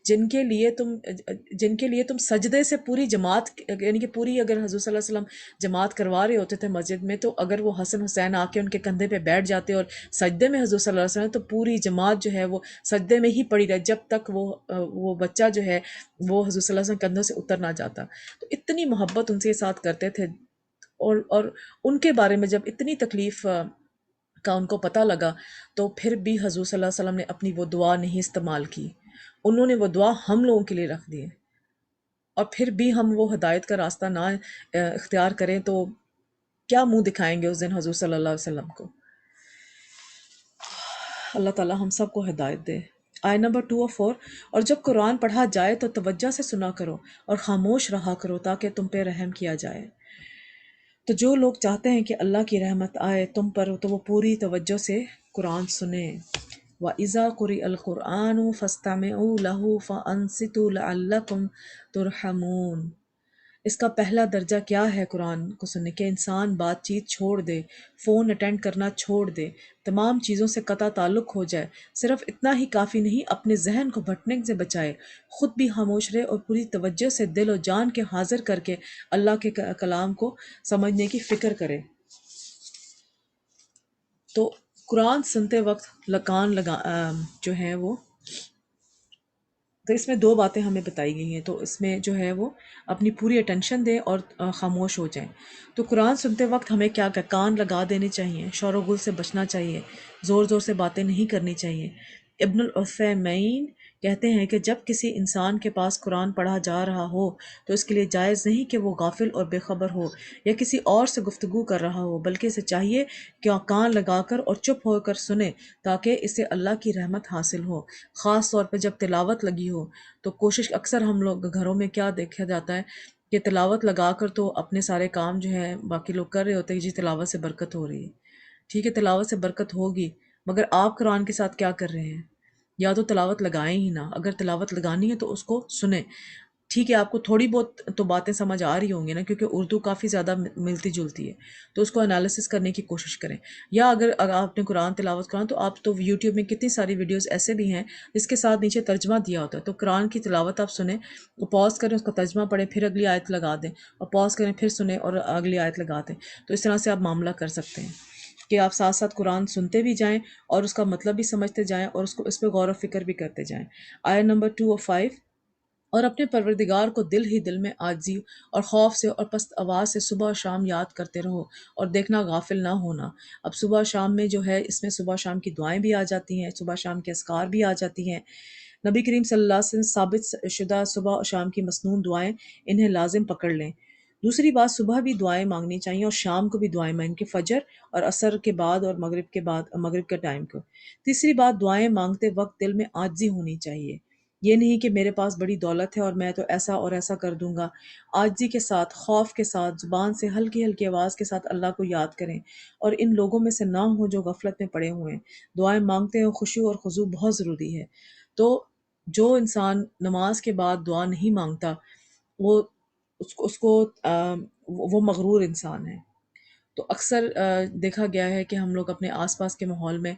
جن کے لیے تم سجدے سے پوری جماعت، یعنی کہ پوری اگر حضور صلی اللہ علیہ وسلم جماعت کروا رہے ہوتے تھے مسجد میں، تو اگر وہ حسن حسین آ کے ان کے کندھے پہ بیٹھ جاتے اور سجدے میں حضور صلی اللہ علیہ وسلم، تو پوری جماعت جو ہے وہ سجدے میں ہی پڑی رہے جب تک وہ بچہ جو ہے وہ حضور صلی اللہ علیہ وسلم کندھوں سے اتر نہ جاتا۔ تو اتنی محبت ان کے ساتھ کرتے تھے، اور ان کے بارے میں جب اتنی تکلیف کا ان کو پتہ لگا، تو پھر بھی حضور صلی اللہ علیہ وسلم نے اپنی وہ دعا نہیں استعمال کی، انہوں نے وہ دعا ہم لوگوں کے لیے رکھ دی ہے، اور پھر بھی ہم وہ ہدایت کا راستہ نہ اختیار کریں تو کیا منہ دکھائیں گے اس دن حضور صلی اللہ علیہ وسلم کو۔ اللہ تعالیٰ ہم سب کو ہدایت دے۔ آیت نمبر 2 اور 4، اور جب قرآن پڑھا جائے تو توجہ سے سنا کرو اور خاموش رہا کرو تاکہ تم پہ رحم کیا جائے۔ تو جو لوگ چاہتے ہیں کہ اللہ کی رحمت آئے تم پر، تو وہ پوری توجہ سے قرآن سنیں۔ وَإِذَا قُرِئَ الْقُرْآنُ فَاسْتَمِعُوا لَهُ فَأَنصِتُوا لَعَلَّكُمْ تُرْحَمُونَ۔ اس کا پہلا درجہ کیا ہے قرآن کو سننے کہ انسان بات چیت چھوڑ دے، فون اٹینڈ کرنا چھوڑ دے، تمام چیزوں سے قطع تعلق ہو جائے۔ صرف اتنا ہی کافی نہیں، اپنے ذہن کو بھٹکنے سے بچائے، خود بھی خاموش رہے اور پوری توجہ سے دل و جان کے حاضر کر کے اللہ کے کلام کو سمجھنے کی فکر کرے۔ تو قرآن سنتے وقت کان لگا جو ہے وہ، تو اس میں دو باتیں ہمیں بتائی گئی ہیں، تو اس میں جو ہے وہ اپنی پوری اٹینشن دیں اور خاموش ہو جائیں۔ تو قرآن سنتے وقت ہمیں کیا کان لگا دینے چاہیے، شور و گل سے بچنا چاہیے، زور زور سے باتیں نہیں کرنی چاہیے۔ ابن العثیمین کہتے ہیں کہ جب کسی انسان کے پاس قرآن پڑھا جا رہا ہو تو اس کے لیے جائز نہیں کہ وہ غافل اور بے خبر ہو یا کسی اور سے گفتگو کر رہا ہو، بلکہ اسے چاہیے کہ کان لگا کر اور چپ ہو کر سنے تاکہ اسے اللہ کی رحمت حاصل ہو۔ خاص طور پہ جب تلاوت لگی ہو تو کوشش، اکثر ہم لوگ گھروں میں کیا دیکھا جاتا ہے کہ تلاوت لگا کر تو اپنے سارے کام جو ہیں باقی لوگ کر رہے ہوتے ہیں کہ جی تلاوت سے برکت ہو رہی ہے۔ ٹھیک ہے، تلاوت سے برکت ہوگی، مگر آپ قرآن کے ساتھ کیا کر رہے ہیں؟ یا تو تلاوت لگائیں ہی نہ، اگر تلاوت لگانی ہے تو اس کو سنیں۔ ٹھیک ہے، آپ کو تھوڑی بہت تو باتیں سمجھ آ رہی ہوں گی نا، کیونکہ اردو کافی زیادہ ملتی جلتی ہے، تو اس کو انالیسس کرنے کی کوشش کریں۔ یا اگر آپ نے قرآن تلاوت کرنا تو آپ تو یوٹیوب میں کتنی ساری ویڈیوز ایسے بھی ہیں جس کے ساتھ نیچے ترجمہ دیا ہوتا ہے، تو قرآن کی تلاوت آپ سنیں، پاز کریں، اس کا ترجمہ پڑھیں، پھر اگلی آیت لگا دیں، اور پاز کریں پھر سنیں اور اگلی آیت لگا دیں۔ تو اس طرح سے آپ معاملہ کر سکتے ہیں کہ آپ ساتھ ساتھ قرآن سنتے بھی جائیں اور اس کا مطلب بھی سمجھتے جائیں اور اس پہ غور و فکر بھی کرتے جائیں۔ آیت نمبر 2 اور 5، اور اپنے پروردگار کو دل ہی دل میں عاجزی اور خوف سے اور پست آواز سے صبح و شام یاد کرتے رہو اور دیکھنا غافل نہ ہونا۔ اب صبح و شام میں جو ہے اس میں صبح و شام کی دعائیں بھی آ جاتی ہیں، صبح شام کے اذکار بھی آ جاتی ہیں۔ نبی کریم صلی اللہ علیہ وسلم ثابت شدہ صبح و شام کی مسنون دعائیں، انہیں لازم پکڑ لیں۔ دوسری بات، صبح بھی دعائیں مانگنی چاہیے اور شام کو بھی دعائیں مانگیں، کہ فجر اور عصر کے بعد اور مغرب کے ٹائم کو۔ تیسری بات، دعائیں مانگتے وقت دل میں عاجزی ہونی چاہیے، یہ نہیں کہ میرے پاس بڑی دولت ہے اور میں تو ایسا اور ایسا کر دوں گا۔ عاجزی کے ساتھ، خوف کے ساتھ، زبان سے ہلکی ہلکی آواز کے ساتھ اللہ کو یاد کریں، اور ان لوگوں میں سے نہ ہوں جو غفلت میں پڑے ہوئے ہیں۔ دعائیں مانگتے ہوئے خشوع اور خضوع بہت ضروری ہے۔ تو جو انسان نماز کے بعد دعا نہیں مانگتا، وہ اس کو وہ مغرور انسان ہے۔ تو اکثر دیکھا گیا ہے کہ ہم لوگ اپنے آس پاس کے ماحول میں،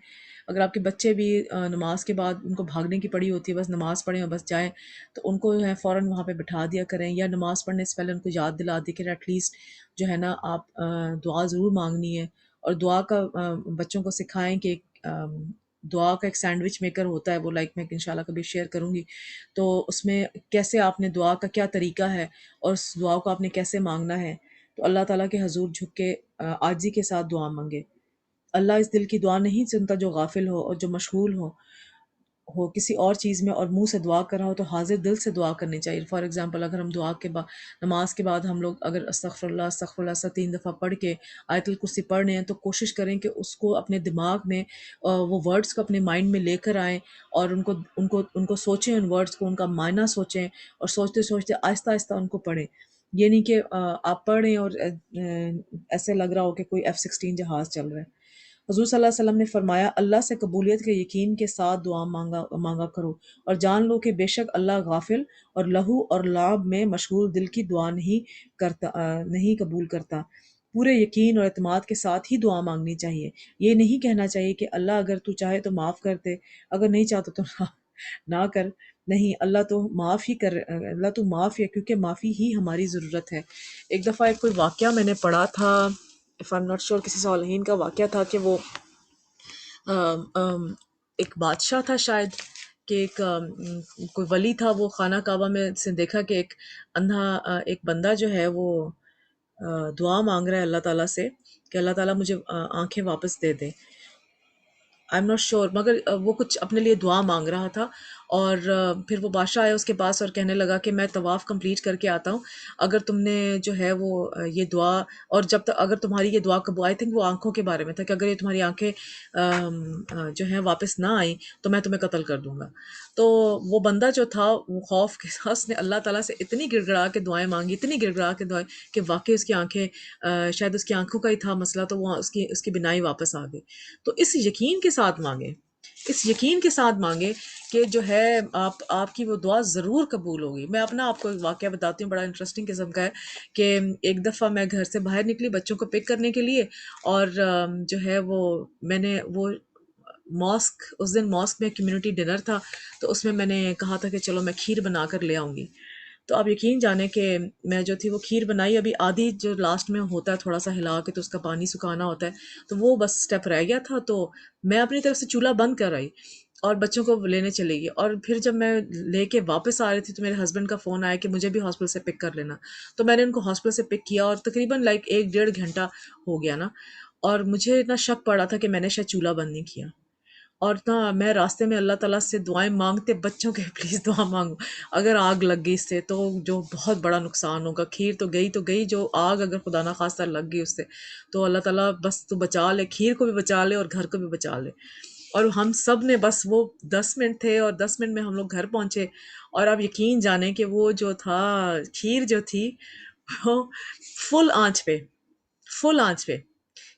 اگر آپ کے بچے بھی نماز کے بعد ان کو بھاگنے کی پڑی ہوتی ہے، بس نماز پڑھیں اور بس جائیں، تو ان کو جو ہے فوراً وہاں پہ بٹھا دیا کریں، یا نماز پڑھنے سے پہلے ان کو یاد دلا دیں کہ ایٹ لیسٹ جو ہے نا آپ دعا ضرور مانگنی ہے۔ اور دعا کا بچوں کو سکھائیں کہ دعا کا ایک سینڈوچ میکر ہوتا ہے، وہ لائک میں انشاءاللہ کبھی شیئر کروں گی، تو اس میں کیسے آپ نے دعا کا کیا طریقہ ہے اور اس دعا کو آپ نے کیسے مانگنا ہے۔ تو اللہ تعالیٰ کے حضور جھک کے عاجزی کے ساتھ دعا مانگے۔ اللہ اس دل کی دعا نہیں سنتا جو غافل ہو اور جو مشغول ہو کسی اور چیز میں اور منہ سے دعا کر رہا ہو، تو حاضر دل سے دعا کرنی چاہیے۔ فار ایگزامپل، اگر ہم دعا کے بعد، نماز کے بعد ہم لوگ اگر استغفر اللہ استغفر اللہ سے 3 دفعہ پڑھ کے آیت الکرسی پڑھ رہے ہیں، تو کوشش کریں کہ اس کو اپنے دماغ میں وہ ورڈز کو اپنے مائنڈ میں لے کر آئیں، اور ان کو سوچیں، ان ورڈز کو، ان کا معنی سوچیں، اور سوچتے سوچتے آہستہ آہستہ ان کو پڑھیں۔ یہ نہیں کہ آپ پڑھ رہے ہیں اور ایسے لگ رہا ہو کہ کوئی F-16 جہاز چل رہا ہے۔ حضور صلی اللہ علیہ وسلم نے فرمایا اللہ سے قبولیت کے یقین کے ساتھ دعا مانگا کرو اور جان لو کہ بے شک اللہ غافل اور لہو اور لعب میں مشغول دل کی دعا نہیں قبول کرتا۔ پورے یقین اور اعتماد کے ساتھ ہی دعا مانگنی چاہیے۔ یہ نہیں کہنا چاہیے کہ اللہ اگر تو چاہے تو معاف کر دے، اگر نہیں چاہتا تو نہ کر۔ نہیں، اللہ تو معاف ہی اللہ تو معاف ہے، کیونکہ معافی ہی ہماری ضرورت ہے۔ ایک دفعہ کوئی واقعہ میں نے پڑھا تھا، if I'm not sure، کسی صالحین کا واقعہ تھا کہ وہ ایک بادشاہ تھا شاید، کہ کوئی ولی تھا، وہ خانہ کعبہ میں سے دیکھا کہ ایک اندھا ایک بندہ جو ہے وہ دعا مانگ رہا ہے اللہ تعالیٰ سے کہ اللہ تعالیٰ مجھے آنکھیں واپس دے دے۔ آئی ایم ناٹ شیور، مگر وہ کچھ اپنے لیے دعا مانگ رہا تھا، اور پھر وہ بادشاہ آیا اس کے پاس اور کہنے لگا کہ میں طواف کمپلیٹ کر کے آتا ہوں، اگر تم نے جو ہے وہ یہ دعا، اور جب تک اگر تمہاری یہ دعا قبول، آئی تھنک وہ آنکھوں کے بارے میں تھا کہ اگر یہ تمہاری آنکھیں جو ہیں واپس نہ آئیں تو میں تمہیں قتل کر دوں گا۔ تو وہ بندہ جو تھا وہ خوف کے ساتھ اس نے اللہ تعالیٰ سے اتنی گڑ گڑا کے دعائیں مانگی، اتنی گڑ گڑا کے دعائیں کہ واقعی اس کی آنکھیں شاید اس کی آنکھوں کا ہی تھا مسئلہ، تو وہ اس کی بینائی واپس آ گئی۔ تو اس یقین کے ساتھ مانگیں، اس یقین کے ساتھ مانگیں کہ جو ہے آپ کی وہ دعا ضرور قبول ہوگی۔ میں اپنا آپ کو ایک واقعہ بتاتی ہوں، بڑا انٹرسٹنگ قسم کا ہے، کہ ایک دفعہ میں گھر سے باہر نکلی بچوں کو پک کرنے کے لیے، اور جو ہے وہ میں نے وہ ماسک، اس دن ماسک میں کمیونٹی ڈنر تھا، تو اس میں نے کہا تھا کہ چلو میں کھیر بنا کر لے آؤں گی۔ تو آپ یقین جانیں کہ میں جو تھی وہ کھیر بنائی، ابھی آدھی جو لاسٹ میں ہوتا ہے تھوڑا سا ہلا کے تو اس کا پانی سکھانا ہوتا ہے، تو وہ بس سٹیپ رہ گیا تھا، تو میں اپنی طرف سے چولہا بند کر آئی اور بچوں کو لینے چلی گئی، اور پھر جب میں لے کے واپس آ رہی تھی تو میرے ہسبینڈ کا فون آیا کہ مجھے بھی ہاسپٹل سے پک کر لینا، تو میں نے ان کو ہاسپٹل سے پک کیا، اور تقریباً لائک 1 ڈیڑھ گھنٹہ ہو گیا نا، اور مجھے اتنا شک پڑا تھا کہ میں نے شاید چولہا بند نہیں کیا، اور نہ میں راستے میں اللہ تعالیٰ سے دعائیں مانگتے بچوں کے پلیز دعا مانگو، اگر آگ لگ گئی اس سے تو جو بہت بڑا نقصان ہوگا، کھیر تو گئی، جو آگ اگر خدا نہ خواستہ لگ گئی اس سے تو اللہ تعالیٰ بس تو بچا لے، کھیر کو بھی بچا لے اور گھر کو بھی بچا لے۔ اور ہم سب نے بس وہ 10 منٹ تھے، اور 10 منٹ میں ہم لوگ گھر پہنچے، اور آپ یقین جانیں کہ وہ جو تھا کھیر جو تھی وہ فل آنچ پہ، فل آنچ پہ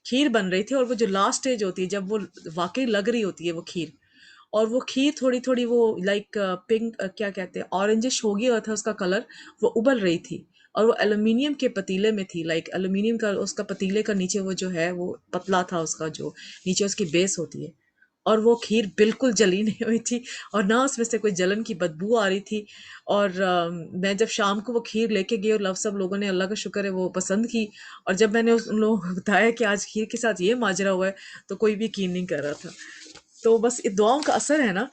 کھیر بن رہی تھی، اور وہ جو لاسٹ اسٹیج ہوتی ہے جب وہ واقعی لگ رہی ہوتی ہے وہ کھیر، اور وہ کھیر تھوڑی تھوڑی وہ لائک پنک، کیا کہتے ہیں، اورنجش ہو گیا تھا اس کا کلر، وہ ابل رہی تھی، اور وہ ایلومینیم کے پتیلے میں تھی، لائک ایلومینیم کا اس کا پتیلے کا نیچے وہ جو ہے وہ پتلا تھا، اس کا جو نیچے اس کی بیس ہوتی ہے، اور وہ کھیر بالکل جلی نہیں ہوئی تھی، اور نہ اس میں سے کوئی جلن کی بدبو آ رہی تھی، اور میں جب شام کو وہ کھیر لے کے گئی اور سب لوگوں نے، اللہ کا شکر ہے، وہ پسند کی، اور جب میں نے ان لوگوں کو بتایا کہ آج کھیر کے ساتھ یہ ماجرا ہوا ہے تو کوئی بھی یقین نہیں کر رہا تھا۔ تو بس دعاؤں کا اثر ہے نا،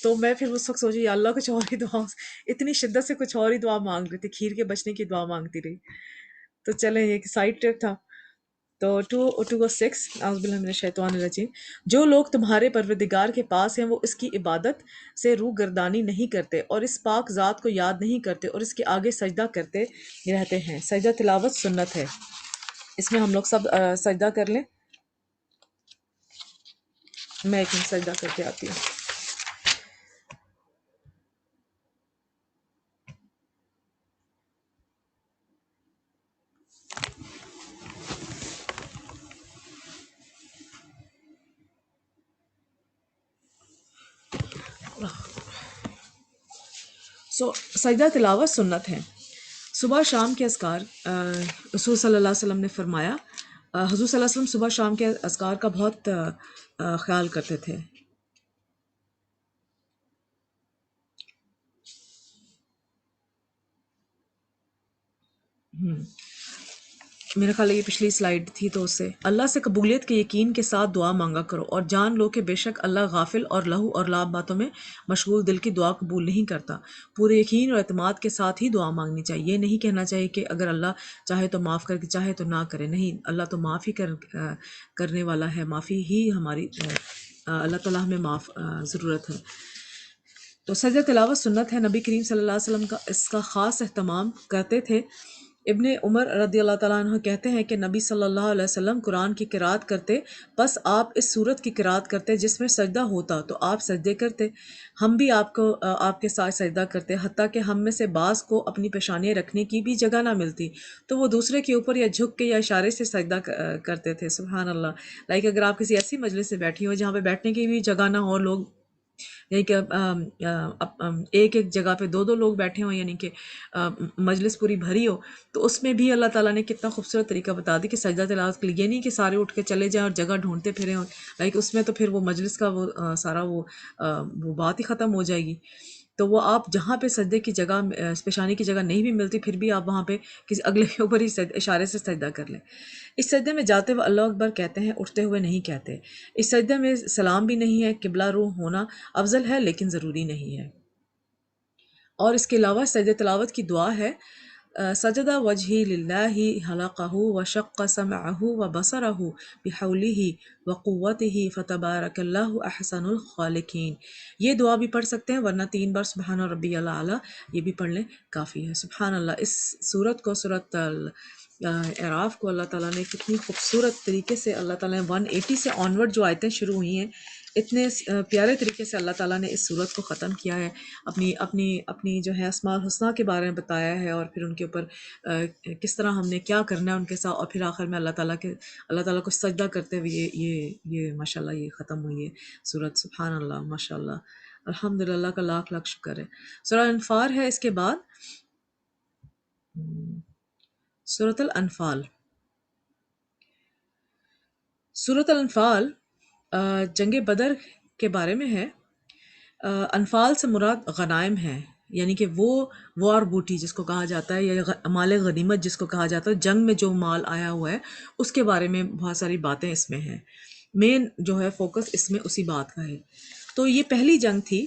تو میں پھر اس وقت سوچی یا اللہ کچھ اور ہی دعا، اتنی شدت سے کچھ اور ہی دعا مانگ رہی تھی، کھیر کے بچنے کی دعا مانگتی رہی۔ تو چلیں، ایک سائڈ ٹرپ تھا۔ تو 2:6، اعوذ باللہ من الشیطان الرجیم، جو لوگ تمہارے پروردگار کے پاس ہیں وہ اس کی عبادت سے روح گردانی نہیں کرتے اور اس پاک ذات کو یاد نہیں کرتے اور اس کے آگے سجدہ کرتے رہتے ہیں۔ سجدہ تلاوت سنت ہے، اس میں ہم لوگ سب سجدہ کر لیں۔ میں ایک منٹ سجدہ کر کے آتی ہوں۔ سجدہ تلاوت سنت ہے، صبح شام کے اذکار۔ رسول صلی اللہ علیہ وسلم نے فرمایا، حضور صلی اللہ علیہ وسلم صبح شام کے اذکار کا بہت خیال کرتے تھے۔ میرا خیال ہے یہ پچھلی سلائیڈ تھی، تو اس سے اللہ سے قبولیت کے یقین کے ساتھ دعا مانگا کرو اور جان لو کہ بے شک اللہ غافل اور لہو اور لعب باتوں میں مشغول دل کی دعا قبول نہیں کرتا۔ پورے یقین اور اعتماد کے ساتھ ہی دعا مانگنی چاہیے، یہ نہیں کہنا چاہیے کہ اگر اللہ چاہے تو معاف کر کے، چاہے تو نہ کرے، نہیں، اللہ تو معاف ہی کرنے والا ہے، معافی ہی ہماری اللہ تعالیٰ ہمیں معاف ضرورت ہے۔ تو سجدہ تلاوت سنت ہے، نبی کریم صلی اللہ علیہ وسلم کا اس کا خاص اہتمام کرتے تھے، ابن عمر رضی اللہ تعالیٰ عنہ کہتے ہیں کہ نبی صلی اللہ علیہ وسلم قرآن کی قرات کرتے، بس آپ اس صورت کی قرات کرتے جس میں سجدہ ہوتا تو آپ سجدے کرتے، ہم بھی آپ کے ساتھ سجدہ کرتے، حتیٰ کہ ہم میں سے بعض کو اپنی پیشانیاں رکھنے کی بھی جگہ نہ ملتی تو وہ دوسرے کے اوپر یا جھک کے یا اشارے سے سجدہ کرتے تھے۔ سبحان اللہ! اگر آپ کسی ایسی مجلس سے بیٹھی ہو جہاں پہ بیٹھنے کی بھی جگہ نہ ہو، لوگ یعنی کہ ایک ایک جگہ پہ دو دو لوگ بیٹھے ہوں، یعنی کہ مجلس پوری بھری ہو، تو اس میں بھی اللہ تعالیٰ نے کتنا خوبصورت طریقہ بتا دی کہ سجدہ تلاوت کے لیے یہ نہیں کہ سارے اٹھ کے چلے جائیں اور جگہ ڈھونڈتے پھرے ہوں، اس میں تو پھر وہ مجلس کا سارا وہ بات ہی ختم ہو جائے گی۔ تو وہ آپ جہاں پہ سجدے کی جگہ پیشانی کی جگہ نہیں بھی ملتی، پھر بھی آپ وہاں پہ کسی اگلے کے اوپر ہی اشارے سے سجدہ کر لیں۔ اس سجدے میں جاتے ہوئے اللہ اکبر کہتے ہیں، اٹھتے ہوئے نہیں کہتے۔ اس سجدے میں سلام بھی نہیں ہے، قبلہ رو ہونا افضل ہے لیکن ضروری نہیں ہے۔ اور اس کے علاوہ سجدہ تلاوت کی دعا ہے، سجدہ وجہی للہ خلقہ وشق سمعہ وبصرہ بحولہ وقوتہ فتبارک اللہ احسن الخالقین۔ یہ دعا بھی پڑھ سکتے ہیں، ورنہ 3 بار سبحان ربی الاعلیٰ یہ بھی پڑھ لیں، کافی ہے۔ سبحان اللہ! اس سورت کو، سورت اعراف کو، اللہ تعالیٰ نے کتنی خوبصورت طریقے سے، اللہ تعالیٰ نے 180 سے آنورڈ جو آیتیں شروع ہوئی ہیں، اتنے پیارے طریقے سے اللہ تعالیٰ نے اس سورت کو ختم کیا ہے۔ اپنی جو ہے اسماء الحسنیٰ کے بارے میں بتایا ہے، اور پھر ان کے اوپر کس طرح ہم نے کیا کرنا ہے ان کے ساتھ، اور پھر آخر میں اللہ تعالیٰ کو سجدہ کرتے ہوئے یہ ماشاءاللہ یہ ختم ہوئی ہے سورت۔ سبحان اللہ! ماشاءاللہ! الحمدللہ کا لاکھ لاکھ شکر ہے۔ سورہ انفال ہے اس کے بعد، سورۃ الانفال۔ سورۃ الانفال جنگ بدر کے بارے میں ہے۔ انفال سے مراد غنائم ہے، یعنی کہ وہ وار بوٹی جس کو کہا جاتا ہے، یا مال غنیمت جس کو کہا جاتا ہے، جنگ میں جو مال آیا ہوا ہے اس کے بارے میں بہت ساری باتیں اس میں ہیں۔ مین جو ہے فوکس اس میں اسی بات کا ہے۔ تو یہ پہلی جنگ تھی،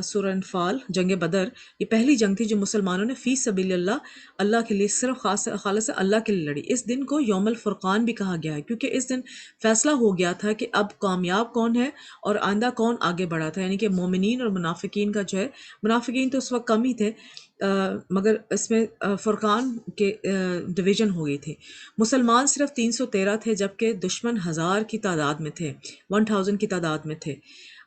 سورہ انفال، جنگ بدر، یہ پہلی جنگ تھی جو مسلمانوں نے فی سبیل اللہ کے لیے، صرف خالص اللہ کے لیے لڑی۔ اس دن کو یوم الفرقان بھی کہا گیا ہے، کیونکہ اس دن فیصلہ ہو گیا تھا کہ اب کامیاب کون ہے اور آئندہ کون آگے بڑھا تھا، یعنی کہ مومنین اور منافقین کا جو ہے، منافقین تو اس وقت کم ہی تھے، مگر اس میں فرقان کے ڈویژن ہو گئی تھی۔ مسلمان صرف 313 تھے، جبکہ دشمن 1000 کی تعداد میں تھے، 1000 کی تعداد میں تھے۔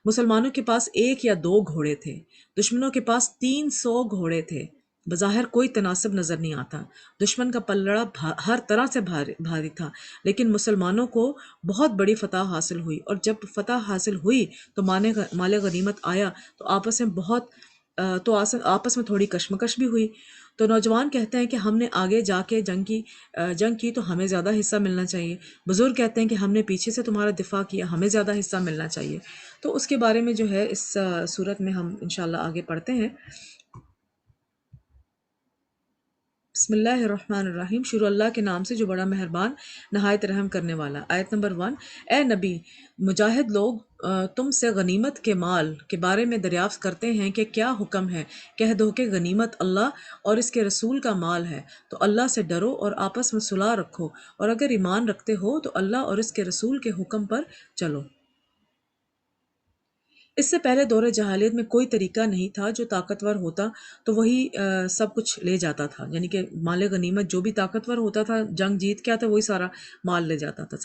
مسلمانوں کے پاس 1 یا 2 گھوڑے تھے، دشمنوں کے پاس 300 گھوڑے تھے۔ بظاہر کوئی تناسب نظر نہیں آتا، دشمن کا پلڑا ہر طرح سے بھاری تھا، لیکن مسلمانوں کو بہت بڑی فتح حاصل ہوئی، اور جب فتح حاصل ہوئی تو مال غنیمت آیا تو آپس میں تھوڑی کشمکش بھی ہوئی۔ تو نوجوان کہتے ہیں کہ ہم نے آگے جا کے جنگ کی تو ہمیں زیادہ حصہ ملنا چاہیے، بزرگ کہتے ہیں کہ ہم نے پیچھے سے تمہارا دفاع کیا، ہمیں زیادہ حصہ ملنا چاہیے۔ تو اس کے بارے میں جو ہے اس صورت میں ہم انشاءاللہ آگے پڑھتے ہیں۔ بسم اللہ الرحمن الرحیم، شروع اللہ کے نام سے جو بڑا مہربان نہایت رحم کرنے والا۔ آیت نمبر 1۔ اے نبی، مجاہد لوگ تم سے غنیمت کے مال کے بارے میں دریافت کرتے ہیں کہ کیا حکم ہے، کہہ دو کہ غنیمت اللہ اور اس کے رسول کا مال ہے، تو اللہ سے ڈرو اور آپس میں صلح رکھو، اور اگر ایمان رکھتے ہو تو اللہ اور اس کے رسول کے حکم پر چلو۔ اس سے پہلے دور جاہلیت میں کوئی طریقہ نہیں تھا، جو طاقتور ہوتا تو وہی سب کچھ لے جاتا تھا، یعنی کہ مال غنیمت جو بھی طاقتور ہوتا تھا، جنگ جیت کے آتا وہی سارا مال لے جاتا تھا۔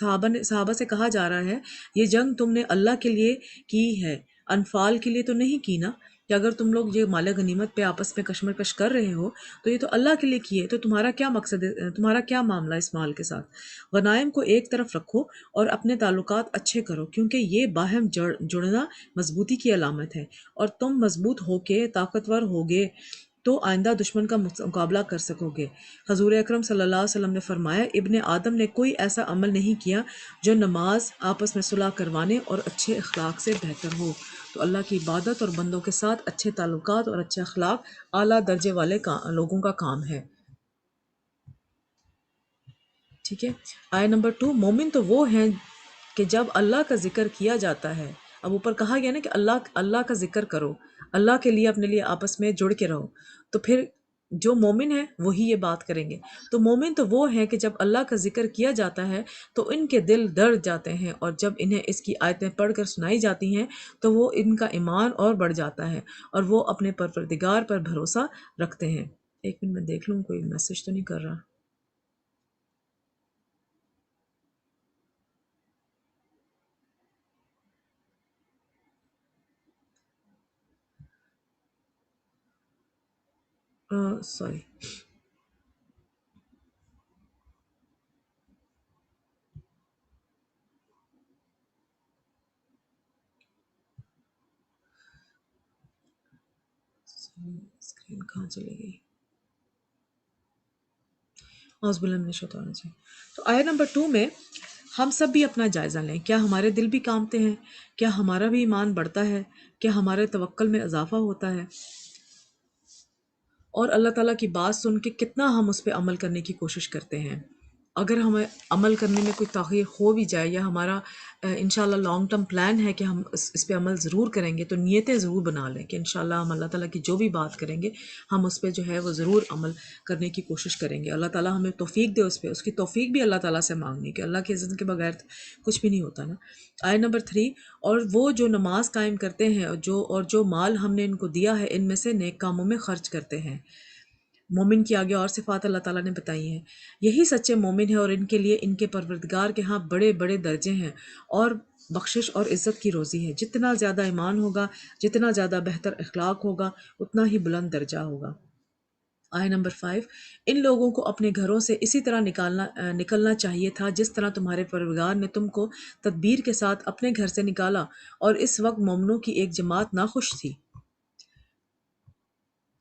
صحابہ سے کہا جا رہا ہے، یہ جنگ تم نے اللہ کے لیے کی ہے، انفال کے لیے تو نہیں کی نا، کہ اگر تم لوگ یہ مال غنیمت پہ آپس میں کشمکش کر رہے ہو تو یہ تو اللہ کے لیے کی ہے، تو تمہارا کیا مقصد ہے، تمہارا کیا معاملہ اس مال کے ساتھ؟ غنائم کو ایک طرف رکھو اور اپنے تعلقات اچھے کرو، کیونکہ یہ باہم جڑنا مضبوطی کی علامت ہے، اور تم مضبوط ہو کے طاقتور ہوگے تو آئندہ دشمن کا مقابلہ کر سکو گے۔ حضور اکرم صلی اللہ علیہ وسلم نے فرمایا، ابن آدم نے کوئی ایسا عمل نہیں کیا جو نماز، آپس میں صلح کروانے اور اچھے اخلاق سے بہتر ہو۔ تو اللہ کی عبادت اور بندوں کے ساتھ اچھے تعلقات اور اچھے اخلاق اعلیٰ درجے والے لوگوں کا کام ہے۔ ٹھیک ہے۔ آیت نمبر 2۔ مومن تو وہ ہیں کہ جب اللہ کا ذکر کیا جاتا ہے، اب اوپر کہا گیا نا کہ اللہ کا ذکر کرو، اللہ کے لیے اپنے لیے آپس میں جڑ کے رہو، تو پھر جو مومن ہیں وہی یہ بات کریں گے۔ تو مومن تو وہ ہیں کہ جب اللہ کا ذکر کیا جاتا ہے تو ان کے دل ڈر جاتے ہیں، اور جب انہیں اس کی آیتیں پڑھ کر سنائی جاتی ہیں تو وہ ان کا ایمان اور بڑھ جاتا ہے، اور وہ اپنے پروردگار پر بھروسہ رکھتے ہیں۔ ایک منٹ میں دیکھ لوں کوئی میسج تو نہیں کر رہا. سوری. اسکرین کہاں چلی گئی؟ اعوذ باللہ من الشیطان الرجیم. تو آیت نمبر 2 میں ہم سب بھی اپنا جائزہ لیں. کیا ہمارے دل بھی کامتے ہیں؟ کیا ہمارا بھی ایمان بڑھتا ہے؟ کیا ہمارے توکل میں اضافہ ہوتا ہے؟ اور اللہ تعالیٰ کی بات سن کے کتنا ہم اس پہ عمل کرنے کی کوشش کرتے ہیں. اگر ہمیں عمل کرنے میں کوئی تاخیر ہو بھی جائے یا ہمارا انشاءاللہ لانگ ٹرم پلان ہے کہ ہم اس پہ عمل ضرور کریں گے، تو نیتیں ضرور بنا لیں کہ انشاءاللہ ہم اللہ تعالیٰ کی جو بھی بات کریں گے ہم اس پہ جو ہے وہ ضرور عمل کرنے کی کوشش کریں گے. اللہ تعالیٰ ہمیں توفیق دے اس پہ. اس کی توفیق بھی اللہ تعالیٰ سے مانگنی کہ اللہ کے اذن کے بغیر کچھ بھی نہیں ہوتا نا. آیت نمبر 3. اور وہ جو نماز قائم کرتے ہیں اور جو مال ہم نے ان کو دیا ہے ان میں سے نیک کاموں میں خرچ کرتے ہیں. مومن کی آگے اور صفات اللہ تعالیٰ نے بتائی ہیں. یہی سچے مومن ہیں اور ان کے لیے ان کے پروردگار کے ہاں بڑے بڑے درجے ہیں اور بخشش اور عزت کی روزی ہے. جتنا زیادہ ایمان ہوگا، جتنا زیادہ بہتر اخلاق ہوگا، اتنا ہی بلند درجہ ہوگا. آیت نمبر 5. ان لوگوں کو اپنے گھروں سے اسی طرح نکلنا چاہیے تھا جس طرح تمہارے پروردگار نے تم کو تدبیر کے ساتھ اپنے گھر سے نکالا، اور اس وقت مومنوں کی ایک جماعت ناخوش تھی.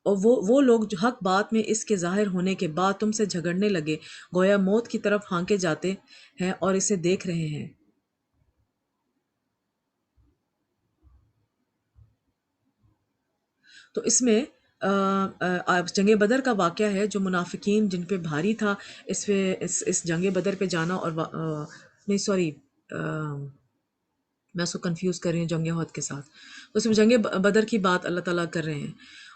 اور وہ لوگ جو حق بات میں اس کے ظاہر ہونے کے بعد تم سے جھگڑنے لگے، گویا موت کی طرف ہانکے جاتے ہیں اور اسے دیکھ رہے ہیں. تو اس میں جنگ بدر کا واقعہ ہے جو منافقین جن پہ بھاری تھا اس جنگ بدر پہ جانا. اور نہیں سوری، میں اس کو کنفیوز کر رہی ہوں جنگ احد کے ساتھ. اس میں جنگ بدر کی بات اللہ تعالیٰ کر رہے ہیں.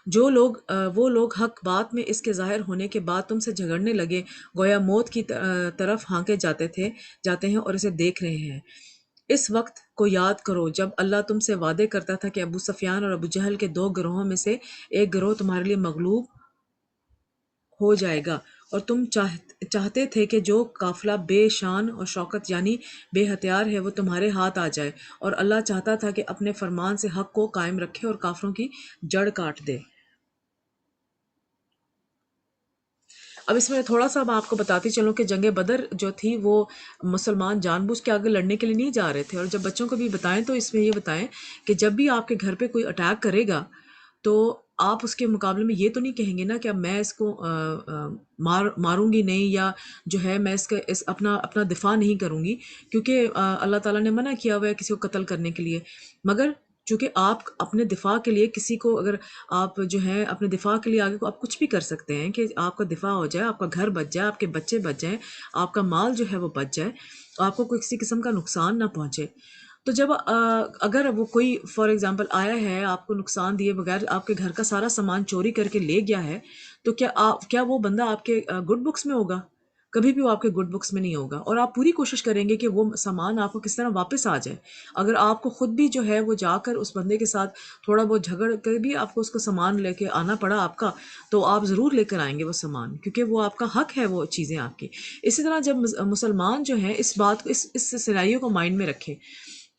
وہ لوگ حق بات میں اس کے ظاہر ہونے کے بعد تم سے جھگڑنے لگے، گویا موت کی طرف ہانکے جاتے ہیں اور اسے دیکھ رہے ہیں. اس وقت کو یاد کرو جب اللہ تم سے وعدے کرتا تھا کہ ابو سفیان اور ابو جہل کے 2 گروہوں میں سے ایک گروہ تمہارے لیے مغلوب ہو جائے گا، اور تم چاہتے تھے کہ جو قافلہ بے شان اور شوکت یعنی بے ہتھیار ہے وہ تمہارے ہاتھ آ جائے، اور اللہ چاہتا تھا کہ اپنے فرمان سے حق کو قائم رکھے اور کافروں کی جڑ کاٹ دے. اب اس میں تھوڑا سا میں آپ کو بتاتی چلوں کہ جنگ بدر جو تھی وہ مسلمان جان بوجھ کے آگے لڑنے کے لیے نہیں جا رہے تھے. اور جب بچوں کو بھی بتائیں تو اس میں یہ بتائیں کہ جب بھی آپ کے گھر پہ کوئی اٹیک کرے گا تو آپ اس کے مقابلے میں یہ تو نہیں کہیں گے نا کہ اب میں اس کو ماروں گی نہیں، یا جو ہے میں اپنا دفاع نہیں کروں گی، کیونکہ اللہ تعالیٰ نے منع کیا ہوا ہے کسی کو قتل کرنے کے لیے. مگر چونکہ آپ اپنے دفاع کے لیے کسی کو اگر آپ جو ہے اپنے دفاع کے لیے آگے کو آپ کچھ بھی کر سکتے ہیں کہ آپ کا دفاع ہو جائے، آپ کا گھر بچ جائے، آپ کے بچے بچ جائیں، آپ کا مال جو ہے وہ بچ جائے، آپ کو کوئی کسی قسم کا نقصان نہ پہنچے. تو جب اگر وہ کوئی فار ایگزامپل آیا ہے آپ کو نقصان دیے بغیر آپ کے گھر کا سارا سامان چوری کر کے لے گیا ہے، تو کیا وہ بندہ آپ کے گڈ بکس میں ہوگا؟ کبھی بھی وہ آپ کے گڈ بکس میں نہیں ہوگا. اور آپ پوری کوشش کریں گے کہ وہ سامان آپ کو کس طرح واپس آ جائے. اگر آپ کو خود بھی جو ہے وہ جا کر اس بندے کے ساتھ تھوڑا بہت جھگڑ کر بھی آپ کو اس کو سامان لے کے آنا پڑا آپ کا، تو آپ ضرور لے کر آئیں گے وہ سامان، کیونکہ وہ آپ کا حق ہے وہ چیزیں آپ کی. اسی طرح جب مسلمان جو ہیں اس بات کو اس سیناریو کو مائنڈ میں رکھیں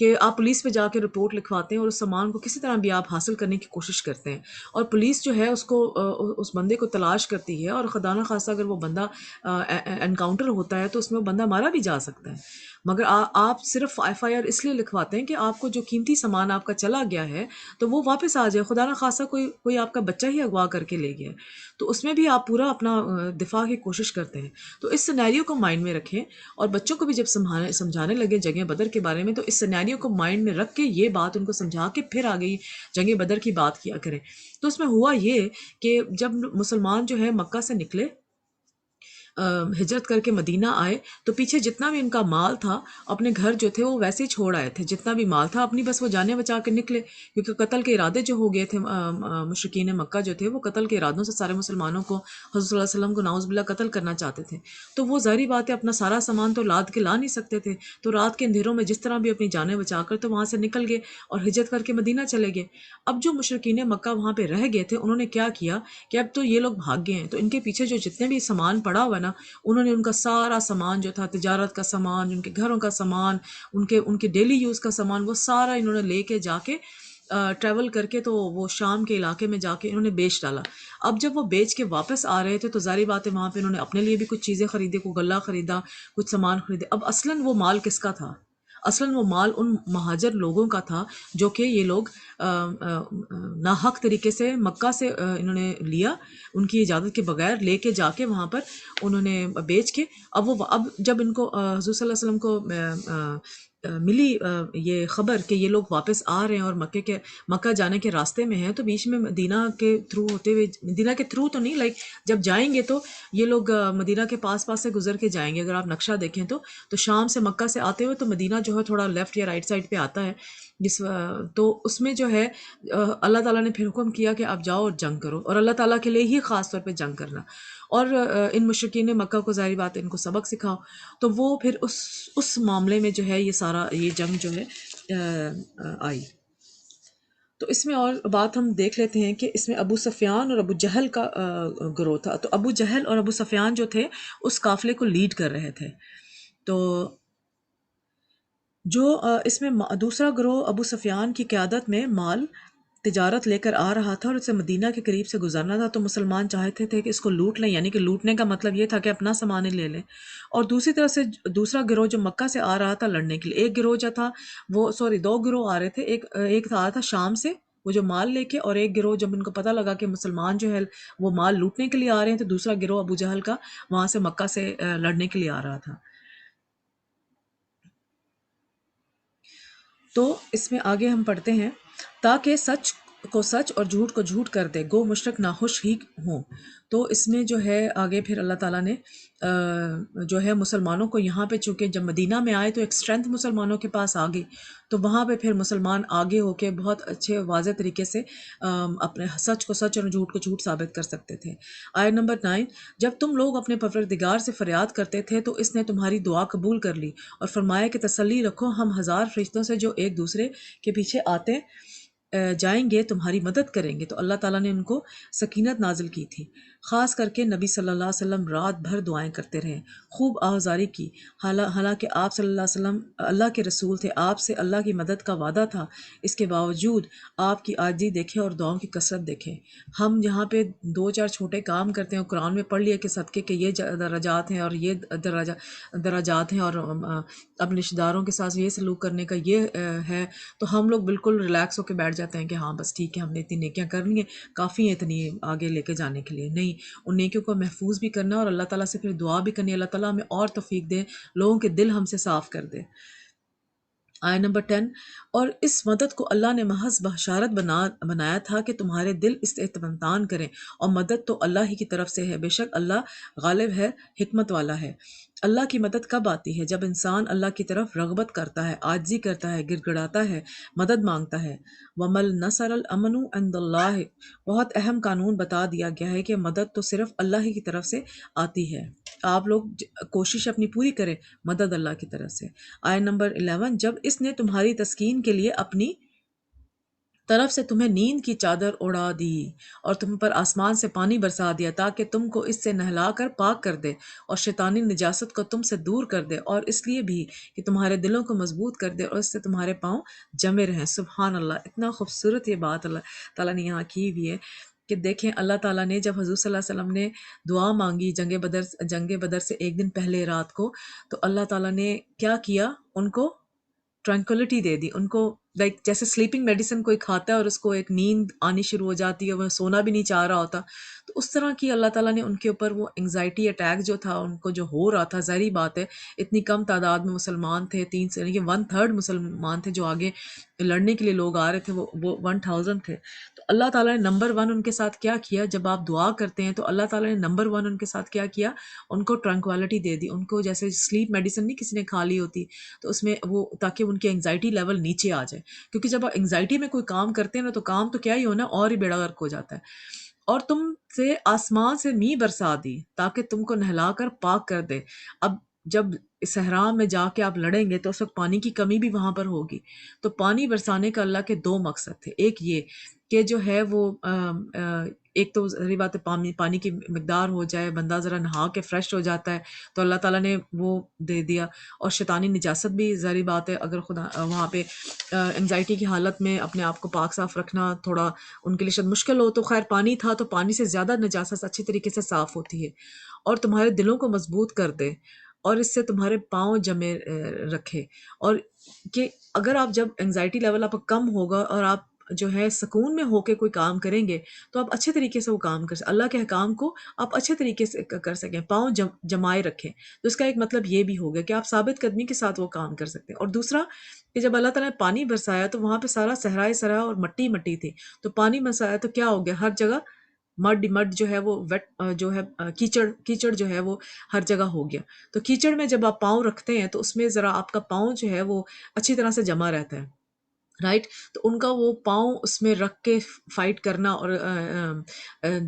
کہ آپ پولیس پہ جا کے رپورٹ لکھواتے ہیں اور اس سامان کو کسی طرح بھی آپ حاصل کرنے کی کوشش کرتے ہیں، اور پولیس جو ہے اس بندے کو تلاش کرتی ہے، اور خدا نخواستہ اگر وہ بندہ انکاؤنٹر ہوتا ہے تو اس میں وہ بندہ مارا بھی جا سکتا ہے. مگر آپ صرف ایف آئی آر اس لیے لکھواتے ہیں کہ آپ کو جو قیمتی سامان آپ کا چلا گیا ہے تو وہ واپس آ جائے. خدا نخواستہ کوئی آپ کا بچہ ہی اغوا کر کے لے گیا تو اس میں بھی آپ پورا اپنا دفاع کی کوشش کرتے ہیں. تو اس سینیریو کو مائنڈ میں رکھیں، اور بچوں کو بھی جب سمجھانے لگے جنگ بدر کے بارے میں تو اس سینیریو کو مائنڈ میں رکھ کے یہ بات ان کو سمجھا کے پھر آگے جنگ بدر کی بات کیا کریں. تو اس میں ہوا یہ کہ جب مسلمان جو ہے مکہ سے نکلے ہجرت کر کے مدینہ آئے تو پیچھے جتنا بھی ان کا مال تھا اپنے گھر جو تھے وہ ویسے ہی چھوڑ آئے تھے، جتنا بھی مال تھا اپنی بس وہ جانے بچا کے نکلے، کیونکہ قتل کے ارادے جو ہو گئے تھے، مشرکین مکہ جو تھے وہ قتل کے ارادوں سے سارے مسلمانوں کو، حضرت صلی اللہ علیہ وسلم کو نعوذ باللہ قتل کرنا چاہتے تھے، تو وہ ظاہری بات ہے اپنا سارا سامان تو لاد کے لا نہیں سکتے تھے، تو رات کے اندھیروں میں جس طرح بھی اپنی جانیں بچا کر تو وہاں سے نکل گئے اور ہجرت کر کے مدینہ چلے گئے۔ اب جو مشرکین مکہ وہاں پہ رہ گئے تھے انہوں نے کیا کیا کہ اب تو یہ لوگ بھاگ گئے ہیں، تو ان کے پیچھے جو جتنے بھی سامان پڑا ہوا نا، انہوں نے ان کا سارا سامان جو تھا، تجارت کا سامان، ان کے گھروں کا سامان، ان کے ڈیلی یوز کا سامان، وہ سارا انہوں نے لے کے جا کے ٹریول کر کے تو وہ شام کے علاقے میں جا کے انہوں نے بیچ ڈالا۔ اب جب وہ بیچ کے واپس آ رہے تھے تو ظاہری بات ہے وہاں پہ انہوں نے اپنے لیے بھی کچھ چیزیں خریدی، کوئی غلہ خریدا، کچھ سامان خریدے۔ اب اصلاً وہ مال کس کا تھا؟ اصلاً وہ مال ان مہاجر لوگوں کا تھا جو کہ یہ لوگ ناحق طریقے سے مکہ سے انہوں نے لیا، ان کی اجازت کے بغیر لے کے جا کے وہاں پر انہوں نے بیچ کے، اب جب ان کو حضور صلی اللہ علیہ وسلم کو ملی یہ خبر کہ یہ لوگ واپس آ رہے ہیں اور مکہ جانے کے راستے میں ہیں، تو بیچ میں مدینہ کے تھرو ہوتے ہوئے، مدینہ کے تھرو تو نہیں، جب جائیں گے تو یہ لوگ مدینہ کے پاس سے گزر کے جائیں گے۔ اگر آپ نقشہ دیکھیں تو شام سے مکہ سے آتے ہوئے تو مدینہ جو ہے تھوڑا لیفٹ یا رائٹ سائڈ پہ آتا ہے، تو اس میں جو ہے اللہ تعالیٰ نے پھر حکم کیا کہ آپ جاؤ اور جنگ کرو، اور اللہ تعالیٰ کے لیے ہی خاص طور پہ جنگ کرنا، اور ان مشرکین مکہ کو ظاہری بات ہے ان کو سبق سکھاؤ۔ تو وہ پھر اس معاملے میں جو ہے یہ جنگ جو ہے آئی۔ تو اس میں اور بات ہم دیکھ لیتے ہیں کہ اس میں ابو سفیان اور ابو جہل کا گروہ تھا۔ تو ابو جہل اور ابو سفیان جو تھے اس قافلے کو لیڈ کر رہے تھے۔ تو جو اس میں دوسرا گروہ ابو سفیان کی قیادت میں مال تجارت لے کر آ رہا تھا اور اسے مدینہ کے قریب سے گزرنا تھا، تو مسلمان چاہتے تھے کہ اس کو لوٹ لیں، یعنی کہ لوٹنے کا مطلب یہ تھا کہ اپنا سامان ہی لے لیں۔ اور دوسری طرف سے دوسرا گروہ جو مکہ سے آ رہا تھا لڑنے کے لیے، ایک گروہ جو تھا وہ دو گروہ آ رہے تھے، ایک آ رہا تھا شام سے وہ جو مال لے کے، اور ایک گروہ جب ان کو پتہ لگا کہ مسلمان جو ہے وہ مال لوٹنے کے لیے آ رہے ہیں، تو دوسرا گروہ ابو جہل کا وہاں سے مکہ سے لڑنے کے لیے آ رہا تھا۔ تو اس میں آگے ہم پڑھتے ہیں، تاکہ سچ کو سچ اور جھوٹ کو جھوٹ کر دے، گو مشرک ناخوش ہی ہوں۔ تو اس میں جو ہے آگے پھر اللہ تعالیٰ نے جو ہے مسلمانوں کو یہاں پہ، چونکہ جب مدینہ میں آئے تو ایک اسٹرینتھ مسلمانوں کے پاس آ گئی، تو وہاں پہ پھر مسلمان آگے ہو کے بہت اچھے واضح طریقے سے اپنے سچ کو سچ اور جھوٹ کو جھوٹ ثابت کر سکتے تھے۔ آیت نمبر 9، جب تم لوگ اپنے پروردگار سے فریاد کرتے تھے تو اس نے تمہاری دعا قبول کر لی، اور فرمایا کہ تسلی رکھو، ہم ہزار فرشتوں سے جو ایک دوسرے کے پیچھے آتے جائیں گے تمہاری مدد کریں گے۔ تو اللہ تعالیٰ نے ان کو سکینت نازل کی تھی، خاص کر کے نبی صلی اللہ علیہ وسلم رات بھر دعائیں کرتے رہے، خوب آہذاری کی، حالانکہ آپ صلی اللہ علیہ وسلم اللہ کے رسول تھے، آپ سے اللہ کی مدد کا وعدہ تھا، اس کے باوجود آپ کی عاجزی دیکھیں اور دعاؤں کی کثرت دیکھیں۔ ہم یہاں پہ دو چار چھوٹے کام کرتے ہیں، قرآن میں پڑھ لیا کہ صدقے کے یہ درجات ہیں اور یہ درجات ہیں، اور اپنے رشتہ داروں کے ساتھ یہ سلوک کرنے کا یہ ہے، تو ہم لوگ بالکل ریلیکس ہو کے بیٹھ جاتے ہیں کہ ہاں بس ٹھیک ہے، ہم نے اتنی نیکیاں کرنی ہیں، کافی ہیں اتنی آگے لے کے جانے کے لیے۔ نہیں، ان نیکیوں کو محفوظ بھی کرنا اور اللہ تعالیٰ سے پھر دعا بھی کرنی، اللہ تعالیٰ ہمیں اور توفیق دے، لوگوں کے دل ہم سے صاف کر دے۔ آیت نمبر 10، اور اس مدد کو اللہ نے محض بشارت بنایا تھا کہ تمہارے دل اس اطمینان کریں، اور مدد تو اللہ ہی کی طرف سے ہے، بے شک اللہ غالب ہے، حکمت والا ہے۔ اللہ کی مدد کب آتی ہے؟ جب انسان اللہ کی طرف رغبت کرتا ہے، عاجزی کرتا ہے، گڑ گڑاتا ہے، مدد مانگتا ہے۔ وَمَا النَّصْرُ الْأَمْنُ عِنْدَ اللَّهِ، بہت اہم قانون بتا دیا گیا ہے کہ مدد تو صرف اللہ ہی کی طرف سے آتی ہے۔ آپ لوگ کوشش اپنی پوری کریں، مدد اللہ کی طرف سے۔ آیت نمبر 11، جب اس نے تمہاری تسکین کے لیے اپنی طرف سے تمہیں نیند کی چادر اڑا دی اور تم پر آسمان سے پانی برسا دیا تاکہ تم کو اس سے نہلا کر پاک کر دے اور شیطانی نجاست کو تم سے دور کر دے، اور اس لیے بھی کہ تمہارے دلوں کو مضبوط کر دے اور اس سے تمہارے پاؤں جمے رہیں۔ سبحان اللہ، اتنا خوبصورت یہ بات اللہ تعالیٰ نے یہاں کی ہوئی ہے کہ دیکھیں اللہ تعالیٰ نے جب حضور صلی اللہ علیہ وسلم نے دعا مانگی جنگ بدر سے ایک دن پہلے رات کو، تو اللہ تعالیٰ نے کیا کیا؟ ان کو ٹرانکولیٹی دے دی، ان کو جیسے سلیپنگ میڈیسن کوئی کھاتا ہے اور اس کو ایک نیند آنی شروع ہو جاتی ہے، وہ سونا بھی نہیں چاہ رہا ہوتا، تو اس طرح کی اللہ تعالیٰ نے ان کے اوپر وہ انگزائٹی اٹیک جو تھا ان کو جو ہو رہا تھا، ظاہری بات ہے اتنی کم تعداد میں مسلمان تھے، 1/3 مسلمان تھے جو آگے لڑنے کے لیے لوگ آ رہے تھے، وہ 1000 تھے، تو اللہ تعالیٰ نے نمبر ون ان کے ساتھ کیا کیا؟ جب آپ دعا کرتے ہیں تو اللہ تعالیٰ نے نمبر ون ان کے ساتھ کیا کیا؟ ان کو ٹرنکوالٹی دے دی. ان کو جیسے سلیپ میڈیسن نہیں کسی نے کھا لی ہوتی تو اس میں وہ تاکہ ان کی انگزائٹی لیول نیچے آ جائے، کیونکہ جب آپ انگزائٹی میں کوئی کام کرتے ہیں نا تو کام تو کیا ہی ہونا اور ہی بیڑا غرق ہو جاتا ہے. اور تم سے آسمان سے می برسا دی تاکہ تم کو نہلا کر پاک کر دے. اب جب صحرا میں جا کے آپ لڑیں گے تو اس وقت پانی کی کمی بھی وہاں پر ہوگی. تو پانی برسانے کا اللہ کے دو مقصد تھے. ایک یہ کہ جو ہے وہ ایک تو ظاہری بات ہے پانی کی مقدار ہو جائے، بندہ ذرا نہا کے فریش ہو جاتا ہے تو اللہ تعالیٰ نے وہ دے دیا. اور شیطانی نجاست بھی ظاہری بات ہے، اگر خدا وہاں پہ انگزائٹی کی حالت میں اپنے آپ کو پاک صاف رکھنا تھوڑا ان کے لیے شاید مشکل ہو، تو خیر پانی تھا تو پانی سے زیادہ نجاست اچھی طریقے سے صاف ہوتی ہے. اور تمہارے دلوں کو مضبوط کر دے اور اس سے تمہارے پاؤں جمے رکھے. اور کہ اگر آپ جب انگزائٹی لیول آپ کا کم ہوگا اور آپ جو ہے سکون میں ہو کے کوئی کام کریں گے تو آپ اچھے طریقے سے وہ کام کر سکیں، اللہ کے احکام کو آپ اچھے طریقے سے کر سکیں، پاؤں جمائے رکھیں. تو اس کا ایک مطلب یہ بھی ہوگا کہ آپ ثابت قدمی کے ساتھ وہ کام کر سکتے ہیں. اور دوسرا کہ جب اللہ تعالیٰ نے پانی برسایا تو وہاں پہ سارا صحرائے سرا اور مٹی مٹی تھی، تو پانی برسایا تو کیا ہو گیا؟ ہر جگہ مڈ جو ہے وہ ویٹ جو ہے کیچڑ جو ہے وہ ہر جگہ ہو گیا. تو کیچڑ میں جب آپ پاؤں رکھتے ہیں تو اس میں ذرا آپ کا پاؤں جو ہے وہ اچھی طرح سے جمع رہتا ہے، رائٹ. تو ان کا وہ پاؤں اس میں رکھ کے فائٹ کرنا اور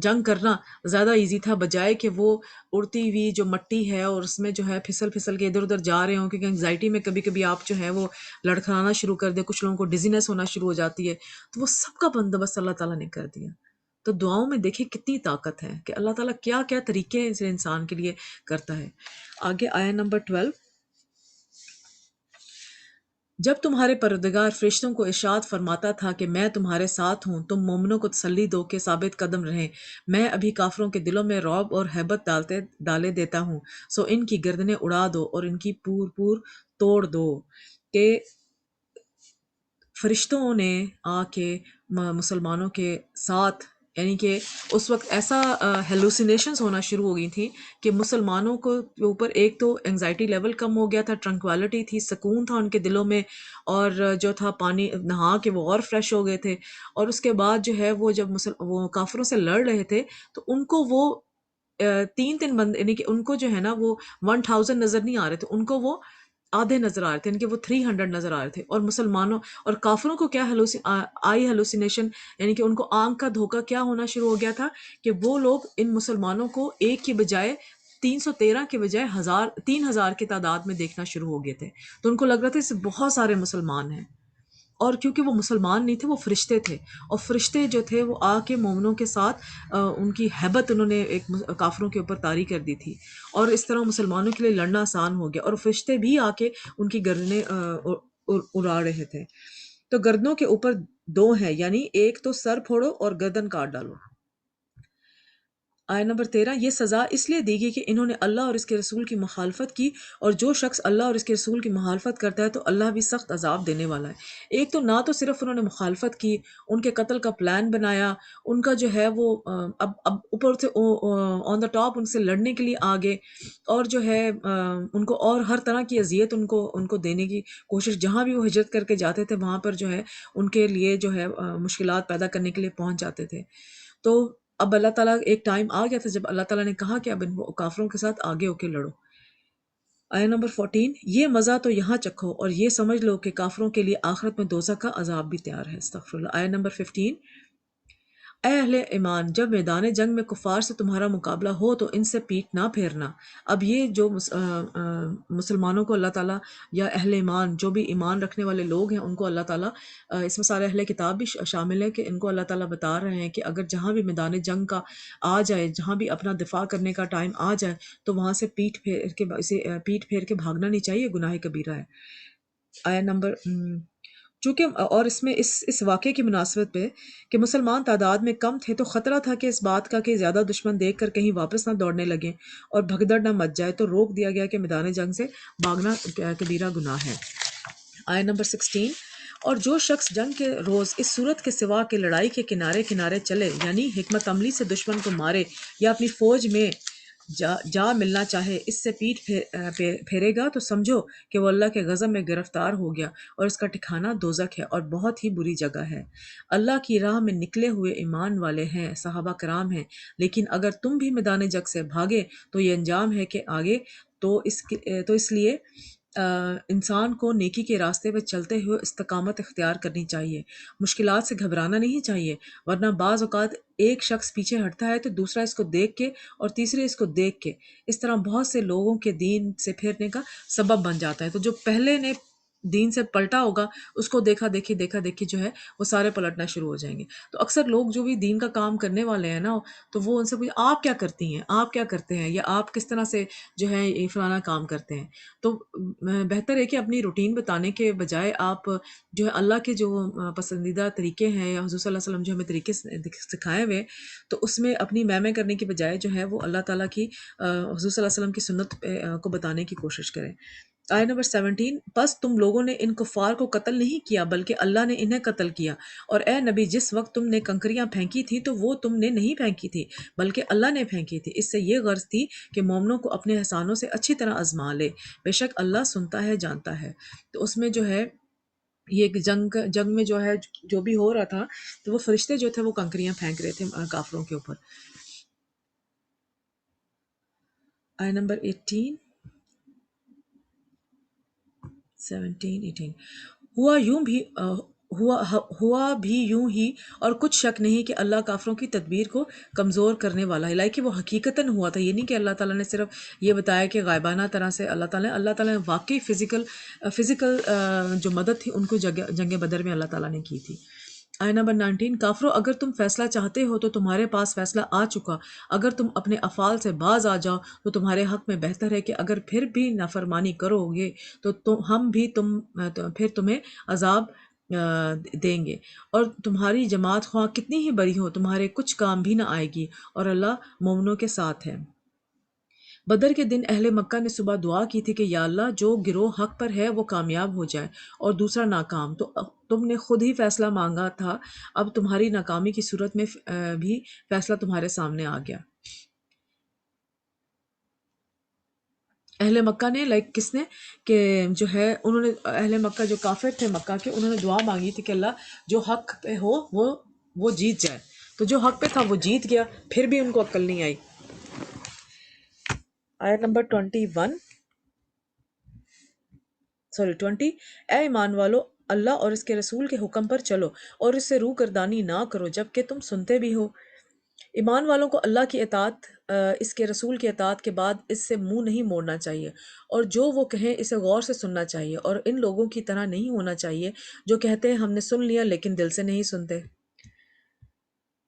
جنگ کرنا زیادہ ایزی تھا، بجائے کہ وہ اڑتی ہوئی جو مٹی ہے اور اس میں جو ہے پھسل پھسل کے ادھر ادھر جا رہے ہوں. کیونکہ انگزائٹی میں کبھی کبھی آپ جو ہے وہ لڑکھڑانا شروع کر دیں، کچھ لوگوں کو ڈیزینس ہونا شروع ہو جاتی ہے. تو وہ سب کا بندوبست اللہ تعالیٰ نے کر دیا. تو دعاؤں میں دیکھیں کتنی طاقت ہے کہ اللہ تعالیٰ کیا کیا طریقے اس انسان کے لیے کرتا ہے. آگے آیا نمبر 12. جب تمہارے پروردگار فرشتوں کو ارشاد فرماتا تھا کہ میں تمہارے ساتھ ہوں، تم مومنوں کو تسلی دو کہ ثابت قدم رہیں، میں ابھی کافروں کے دلوں میں رعب اور ہیبت ڈالے دیتا ہوں، سو ان کی گردنیں اڑا دو اور ان کی پور توڑ دو. کہ فرشتوں نے آ کے مسلمانوں کے ساتھ، یعنی کہ اس وقت ایسا ہیلوسینیشنز ہونا شروع ہو گئی تھیں کہ مسلمانوں کو اوپر ایک تو انگزائٹی لیول کم ہو گیا تھا، ٹرنکوالٹی تھی، سکون تھا ان کے دلوں میں، اور جو تھا پانی نہا کے وہ اور فریش ہو گئے تھے. اور اس کے بعد جو ہے وہ جب وہ کافروں سے لڑ رہے تھے تو ان کو وہ تین بندے، یعنی کہ ان کو جو ہے نا وہ 1000 نظر نہیں آ رہے تھے، ان کو وہ آدھے نظر آ رہے تھے، یعنی کہ وہ 300 نظر آ رہے تھے. اور مسلمانوں اور کافروں کو کیا آئی ہیلوسینیشن، یعنی کہ ان کو آنکھ کا دھوکہ کیا ہونا شروع ہو گیا تھا کہ وہ لوگ ان مسلمانوں کو ایک کی بجائے 313 کے بجائے 3000 کی تعداد میں دیکھنا شروع ہو گئے تھے. تو ان کو لگ رہا تھا اس سے بہت سارے مسلمان ہیں. اور کیونکہ وہ مسلمان نہیں تھے، وہ فرشتے تھے، اور فرشتے جو تھے وہ آ کے مومنوں کے ساتھ ان کی ہیبت انہوں نے ایک کافروں کے اوپر طاری کر دی تھی، اور اس طرح مسلمانوں کے لیے لڑنا آسان ہو گیا. اور فرشتے بھی آ کے ان کی گردنیں اڑا رہے تھے. تو گردنوں کے اوپر دو ہیں، یعنی ایک تو سر پھوڑو اور گردن کاٹ ڈالو. آیت نمبر 13. یہ سزا اس لیے دی گئی کہ انہوں نے اللہ اور اس کے رسول کی مخالفت کی، اور جو شخص اللہ اور اس کے رسول کی مخالفت کرتا ہے تو اللہ بھی سخت عذاب دینے والا ہے. ایک تو نہ تو صرف انہوں نے مخالفت کی، ان کے قتل کا پلان بنایا، ان کا جو ہے وہ اب اوپر سے آن دا ٹاپ ان سے لڑنے کے لیے آگے، اور جو ہے ان کو اور ہر طرح کی اذیت ان کو دینے کی کوشش، جہاں بھی وہ ہجرت کر کے جاتے تھے وہاں پر جو ہے ان کے لیے جو ہے مشکلات پیدا کرنے کے لیے پہنچ جاتے تھے. تو اب اللہ تعالیٰ ایک ٹائم آ گیا تھا جب اللہ تعالیٰ نے کہا کہ اب ان کافروں کے ساتھ آگے ہو کے لڑو. آیت نمبر 14. یہ مزہ تو یہاں چکھو اور یہ سمجھ لو کہ کافروں کے لیے آخرت میں دوزخ کا عذاب بھی تیار ہے. استغفر اللہ. آیت نمبر 15. اے اہل ایمان، جب میدان جنگ میں کفار سے تمہارا مقابلہ ہو تو ان سے پیٹ نہ پھیرنا. اب یہ جو مسلمانوں کو اللہ تعالیٰ یا اہل ایمان جو بھی ایمان رکھنے والے لوگ ہیں ان کو اللہ تعالیٰ، اس میں سارے اہل کتاب بھی شامل ہے، کہ ان کو اللہ تعالیٰ بتا رہے ہیں کہ اگر جہاں بھی میدان جنگ کا آ جائے، جہاں بھی اپنا دفاع کرنے کا ٹائم آ جائے تو وہاں سے پیٹ پھیر کے بھاگنا نہیں چاہیے، گناہ کبیرہ ہے. آیا نمبر چونکہ اور اس میں اس واقعے کی مناسبت پہ کہ مسلمان تعداد میں کم تھے تو خطرہ تھا کہ اس بات کا کہ زیادہ دشمن دیکھ کر کہیں واپس نہ دوڑنے لگیں اور بھگدڑ نہ مچ جائے، تو روک دیا گیا کہ میدان جنگ سے بھاگنا کبیرہ گناہ ہے. آیت نمبر 16. اور جو شخص جنگ کے روز اس صورت کے سوا کہ لڑائی کے کنارے کنارے چلے، یعنی حکمت عملی سے دشمن کو مارے یا اپنی فوج میں جا ملنا چاہے اس سے پیٹھ پھیرے گا تو سمجھو کہ وہ اللہ کے غضب میں گرفتار ہو گیا اور اس کا ٹھکانہ دوزخ ہے اور بہت ہی بری جگہ ہے۔ اللہ کی راہ میں نکلے ہوئے ایمان والے ہیں، صحابہ کرام ہیں، لیکن اگر تم بھی میدان جنگ سے بھاگے تو یہ انجام ہے کہ آگے تو اس لیے انسان کو نیکی کے راستے پہ چلتے ہوئے استقامت اختیار کرنی چاہیے، مشکلات سے گھبرانا نہیں چاہیے، ورنہ بعض اوقات ایک شخص پیچھے ہٹتا ہے تو دوسرا اس کو دیکھ کے اور تیسرے اس کو دیکھ کے اس طرح بہت سے لوگوں کے دین سے پھرنے کا سبب بن جاتا ہے۔ تو جو پہلے نے دین سے پلٹا ہوگا اس کو دیکھا دیکھی جو ہے وہ سارے پلٹنا شروع ہو جائیں گے۔ تو اکثر لوگ جو بھی دین کا کام کرنے والے ہیں نا، تو وہ ان سے پوچھ آپ کیا کرتی ہیں، آپ کیا کرتے ہیں، یا آپ کس طرح سے جو ہے یہ فلانا کام کرتے ہیں۔ تو بہتر ہے کہ اپنی روٹین بتانے کے بجائے آپ جو ہے اللہ کے جو پسندیدہ طریقے ہیں یا حضور صلی اللہ علیہ وسلم جو ہمیں طریقے سکھائے ہوئے، تو اس میں اپنی میں کرنے کی بجائے جو ہے وہ اللہ تعالیٰ کی حضور صلی اللہ علیہ وسلم کی سنت کو بتانے کی کوشش کریں۔ آیت نمبر 17، پس تم لوگوں نے ان کفار کو قتل نہیں کیا بلکہ اللہ نے انہیں قتل کیا، اور اے نبی جس وقت تم نے کنکریاں پھینکی تھی تو وہ تم نے نہیں پھینکی تھی بلکہ اللہ نے پھینکی تھی، اس سے یہ غرض تھی کہ مومنوں کو اپنے احسانوں سے اچھی طرح آزما لے، بے شک اللہ سنتا ہے جانتا ہے۔ تو اس میں جو ہے یہ ایک جنگ میں جو ہے جو بھی ہو رہا تھا تو وہ فرشتے جو تھے وہ کنکریاں پھینک رہے تھے کافروں کے اوپر۔ آیت نمبر 18 17 18، ہوا یوں بھی ہوا بھی یوں ہی، اور کچھ شک نہیں کہ اللہ کافروں کی تدبیر کو کمزور کرنے والا ہے، کہ وہ حقیقتاً ہوا تھا۔ یہ نہیں کہ اللہ تعالیٰ نے صرف یہ بتایا کہ غائبانہ طرح سے اللہ تعالیٰ نے واقعی فزیکل جو مدد تھی ان کو جنگ بدر میں اللہ تعالیٰ نے کی تھی۔ آیت نمبر 19، کافرو اگر تم فیصلہ چاہتے ہو تو تمہارے پاس فیصلہ آ چکا، اگر تم اپنے افعال سے باز آ جاؤ تو تمہارے حق میں بہتر ہے، کہ اگر پھر بھی نافرمانی کرو گے تو ہم بھی پھر تمہیں عذاب دیں گے، اور تمہاری جماعت خواہ کتنی ہی بری ہو تمہارے کچھ کام بھی نہ آئے گی، اور اللہ مومنوں کے ساتھ ہے۔ بدر کے دن اہل مکہ نے صبح دعا کی تھی کہ یا اللہ جو گروہ حق پر ہے وہ کامیاب ہو جائے اور دوسرا ناکام، تو تم نے خود ہی فیصلہ مانگا تھا، اب تمہاری ناکامی کی صورت میں بھی فیصلہ تمہارے سامنے آ گیا۔ اہل مکہ نے کس نے کہ جو ہے انہوں نے اہل مکہ جو کافر تھے مکہ کے، انہوں نے دعا مانگی تھی کہ اللہ جو حق پہ ہو وہ جیت جائے، تو جو حق پہ تھا وہ جیت گیا، پھر بھی ان کو عقل نہیں آئی۔ آیت نمبر 20، اے ایمان والو اللہ اور اس کے رسول کے حکم پر چلو اور اس سے روگردانی نہ کرو جبکہ تم سنتے بھی ہو۔ ایمان والوں کو اللہ کی اطاعت اس کے رسول کی اطاعت کے بعد اس سے منہ نہیں موڑنا چاہیے، اور جو وہ کہیں اسے غور سے سننا چاہیے، اور ان لوگوں کی طرح نہیں ہونا چاہیے جو کہتے ہیں ہم نے سن لیا لیکن دل سے نہیں سنتے۔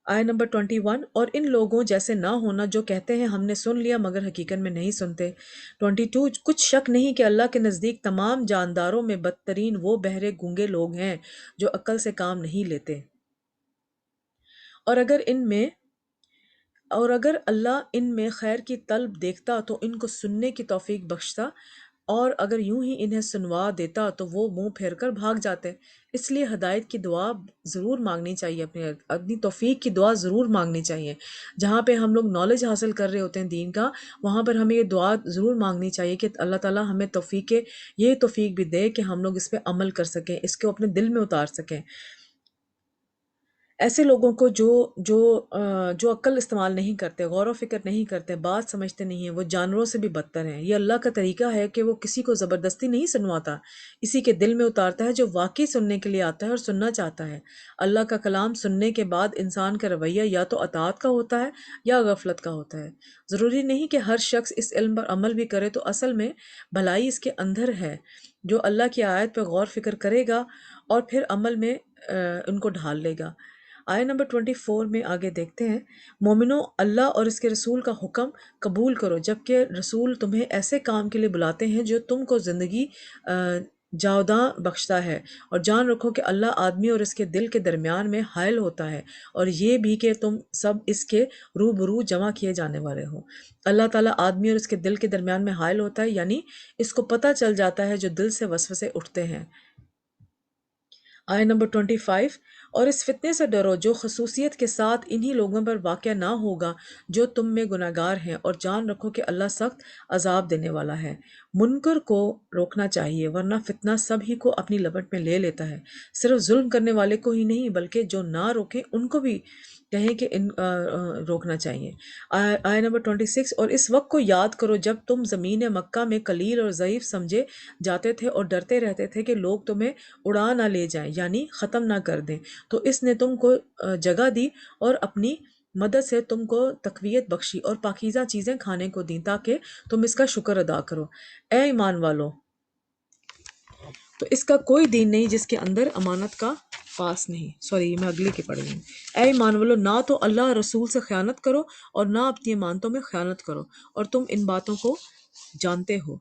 آیت نمبر 21، اور ان لوگوں جیسے نہ ہونا جو کہتے ہیں ہم نے سن لیا مگر حقیقت میں نہیں سنتے۔ 22، کچھ شک نہیں کہ اللہ کے نزدیک تمام جانداروں میں بدترین وہ بہرے گونگے لوگ ہیں جو عقل سے کام نہیں لیتے، اور اگر اللہ ان میں خیر کی طلب دیکھتا تو ان کو سننے کی توفیق بخشتا، اور اگر یوں ہی انہیں سنوا دیتا تو وہ منہ پھیر کر بھاگ جاتے۔ اس لیے ہدایت کی دعا ضرور مانگنی چاہیے، اپنی توفیق کی دعا ضرور مانگنی چاہیے۔ جہاں پہ ہم لوگ نالج حاصل کر رہے ہوتے ہیں دین کا، وہاں پر ہمیں یہ دعا ضرور مانگنی چاہیے کہ اللہ تعالیٰ ہمیں یہ توفیق بھی دے کہ ہم لوگ اس پہ عمل کر سکیں، اس کو اپنے دل میں اتار سکیں۔ ایسے لوگوں کو جو عقل استعمال نہیں کرتے، غور و فکر نہیں کرتے، بات سمجھتے نہیں ہیں، وہ جانوروں سے بھی بدتر ہیں۔ یہ اللہ کا طریقہ ہے کہ وہ کسی کو زبردستی نہیں سنواتا، اسی کے دل میں اتارتا ہے جو واقعی سننے کے لیے آتا ہے اور سننا چاہتا ہے۔ اللہ کا کلام سننے کے بعد انسان کا رویہ یا تو اطاعت کا ہوتا ہے یا غفلت کا ہوتا ہے۔ ضروری نہیں کہ ہر شخص اس علم پر عمل بھی کرے، تو اصل میں بھلائی اس کے اندر ہے، جو اللہ کی آیت پہ غور فکر کرے گا اور پھر عمل میں ان کو ڈھال لے گا۔ آیت نمبر 24 میں آگے دیکھتے ہیں، مومنو اللہ اور اس کے رسول کا حکم قبول کرو جبکہ رسول تمہیں ایسے کام کے لیے بلاتے ہیں جو تم کو زندگی جاوداں بخشتا ہے، اور جان رکھو کہ اللہ آدمی اور اس کے دل کے درمیان میں حائل ہوتا ہے، اور یہ بھی کہ تم سب اس کے روبرو جمع کیے جانے والے ہو۔ اللہ تعالیٰ آدمی اور اس کے دل کے درمیان میں حائل ہوتا ہے، یعنی اس کو پتہ چل جاتا ہے جو دل سے وسوسے اٹھتے ہیں۔ آیت نمبر 25، اور اس فتنے سے ڈرو جو خصوصیت کے ساتھ انہی لوگوں پر واقع نہ ہوگا جو تم میں گناہگار ہیں، اور جان رکھو کہ اللہ سخت عذاب دینے والا ہے۔ منکر کو روکنا چاہیے ورنہ فتنہ سب ہی کو اپنی لپٹ میں لے لیتا ہے، صرف ظلم کرنے والے کو ہی نہیں بلکہ جو نہ روکیں ان کو بھی کہیں کہ روکنا چاہیے۔ آیت نمبر 26، اور اس وقت کو یاد کرو جب تم زمین مکہ میں قلیل اور ضعیف سمجھے جاتے تھے اور ڈرتے رہتے تھے کہ لوگ تمہیں اڑا نہ لے جائیں، یعنی ختم نہ کر دیں، تو اس نے تم کو جگہ دی اور اپنی مدد سے تم کو تقویت بخشی اور پاکیزہ چیزیں کھانے کو دیں تاکہ تم اس کا شکر ادا کرو۔ اے ایمان والو، تو اس کا کوئی دین نہیں جس کے اندر امانت کا پاس نہیں۔ سوری، میں اگلے کی پڑھ رہی ہوں۔ اے ایمان والو، نہ تو اللہ اور رسول سے خیانت کرو اور نہ اپنی امانتوں میں خیانت کرو، اور تم ان باتوں کو جانتے ہو۔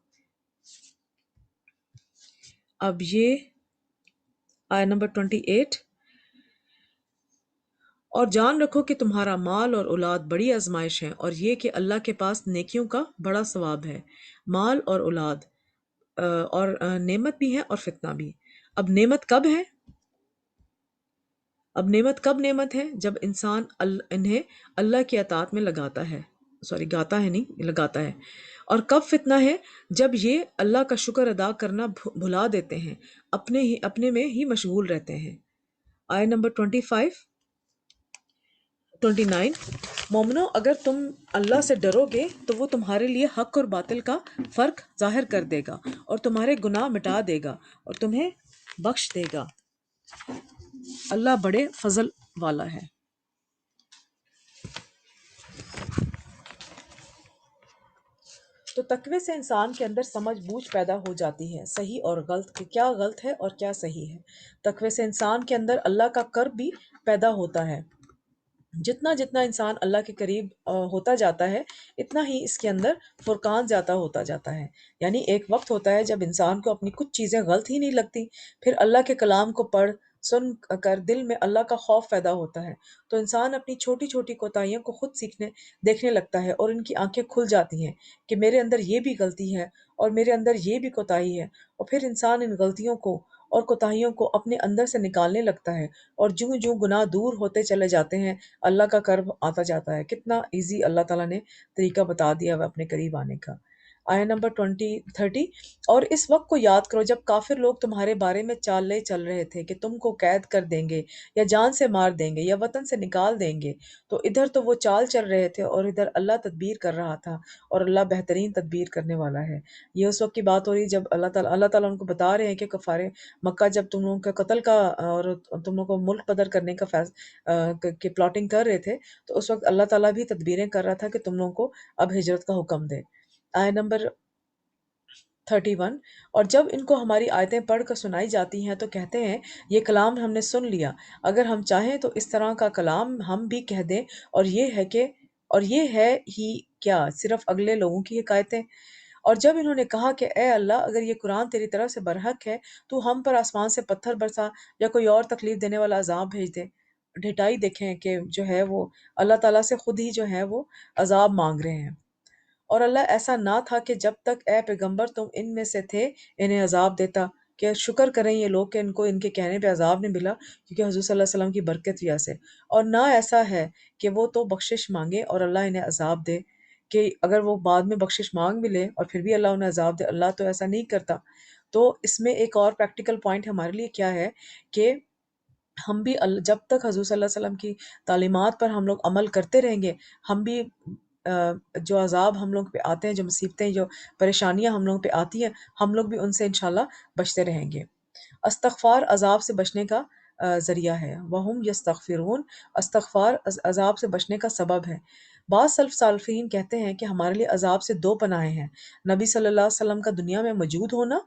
اب یہ آیت نمبر 28، اور جان رکھو کہ تمہارا مال اور اولاد بڑی آزمائش ہے، اور یہ کہ اللہ کے پاس نیکیوں کا بڑا ثواب ہے۔ مال اور اولاد اور نعمت بھی ہے اور فتنہ بھی۔ اب نعمت کب ہے؟ نعمت ہے جب انسان انہیں اللہ کی اطاعت میں لگاتا ہے، گاتا ہے نہیں، لگاتا ہے۔ اور کب فتنہ ہے؟ جب یہ اللہ کا شکر ادا کرنا بھلا دیتے ہیں، اپنے میں ہی مشغول رہتے ہیں۔ آیت نمبر 29، مومنو، اگر تم اللہ سے ڈرو گے تو وہ تمہارے لیے حق اور باطل کا فرق ظاہر کر دے گا اور تمہارے گناہ مٹا دے گا اور تمہیں بخش دے گا۔ اللہ بڑے فضل والا ہے۔ تو تقوی سے انسان کے اندر سمجھ بوجھ پیدا ہو جاتی ہے، صحیح اور غلط، کہ کیا غلط ہے اور کیا صحیح ہے۔ تقوی سے انسان کے اندر اللہ کا قرب بھی پیدا ہوتا ہے۔ جتنا جتنا انسان اللہ کے قریب ہوتا جاتا ہے، اتنا ہی اس کے اندر فرقان زیادہ ہوتا جاتا ہے۔ یعنی ایک وقت ہوتا ہے جب انسان کو اپنی کچھ چیزیں غلط ہی نہیں لگتی، پھر اللہ کے کلام کو پڑھ سن کر دل میں اللہ کا خوف پیدا ہوتا ہے، تو انسان اپنی چھوٹی چھوٹی کوتاہیوں کو خود دیکھنے لگتا ہے، اور ان کی آنکھیں کھل جاتی ہیں کہ میرے اندر یہ بھی غلطی ہے اور میرے اندر یہ بھی کوتاہی ہے، اور پھر انسان ان غلطیوں کو اور کوتاہیوں کو اپنے اندر سے نکالنے لگتا ہے، اور جوں جوں گناہ دور ہوتے چلے جاتے ہیں اللہ کا قرب آتا جاتا ہے۔ کتنا ایزی اللہ تعالیٰ نے طریقہ بتا دیا ہے اپنے قریب آنے کا۔ آیت نمبر 30، اور اس وقت کو یاد کرو جب کافر لوگ تمہارے بارے میں چالیں چل رہے تھے کہ تم کو قید کر دیں گے یا جان سے مار دیں گے یا وطن سے نکال دیں گے، تو ادھر تو وہ چال چل رہے تھے اور ادھر اللہ تدبیر کر رہا تھا، اور اللہ بہترین تدبیر کرنے والا ہے۔ یہ اس وقت کی بات ہو رہی جب اللہ تعالیٰ ان کو بتا رہے ہیں کہ کفار مکہ جب تم لوگوں کا قتل کا اور تم لوگوں کو ملک بدر کرنے کا کہ پلاٹنگ کر رہے تھے، تو اس وقت اللہ تعالیٰ بھی تدبیریں کر رہا تھا کہ تم لوگوں کو اب ہجرت کا حکم دے۔ آیت نمبر 31، اور جب ان کو ہماری آیتیں پڑھ کر سنائی جاتی ہیں تو کہتے ہیں یہ کلام ہم نے سن لیا، اگر ہم چاہیں تو اس طرح کا کلام ہم بھی کہہ دیں، اور یہ ہے ہی کیا صرف اگلے لوگوں کی حکایتیں۔ اور جب انہوں نے کہا کہ اے اللہ، اگر یہ قرآن تیری طرف سے برحق ہے تو ہم پر آسمان سے پتھر برسا یا کوئی اور تکلیف دینے والا عذاب بھیج دے۔ ڈھٹائی دیکھیں کہ جو ہے وہ اللہ تعالیٰ سے خود ہی جو ہے وہ عذاب مانگ رہے ہیں۔ اور اللہ ایسا نہ تھا کہ جب تک اے پیغمبر تم ان میں سے تھے انہیں عذاب دیتا، کہ شکر کریں یہ لوگ کہ ان کو ان کے کہنے پہ عذاب نہیں ملا، کیونکہ حضور صلی اللہ علیہ وسلم کی برکت وجہ سے۔ اور نہ ایسا ہے کہ وہ تو بخشش مانگے اور اللہ انہیں عذاب دے، کہ اگر وہ بعد میں بخشش مانگ بھی لے اور پھر بھی اللہ انہیں عذاب دے، اللہ تو ایسا نہیں کرتا۔ تو اس میں ایک اور پریکٹیکل پوائنٹ ہمارے لیے کیا ہے کہ ہم بھی جب تک حضور صلی اللہ علیہ وسلم کی تعلیمات پر ہم لوگ عمل کرتے رہیں گے، ہم بھی جو عذاب ہم لوگ پہ آتے ہیں، جو مصیبتیں، جو پریشانیاں ہم لوگ پہ آتی ہیں، ہم لوگ بھی ان سے انشاءاللہ بچتے رہیں گے۔ استغفار عذاب سے بچنے کا ذریعہ ہے۔ وَهُمْ يَسْتَغْفِرُونَ، استغفار عذاب سے بچنے کا سبب ہے۔ بعض سلف صالحین کہتے ہیں کہ ہمارے لیے عذاب سے دو پناہیں ہیں: نبی صلی اللہ علیہ وسلم کا دنیا میں موجود ہونا،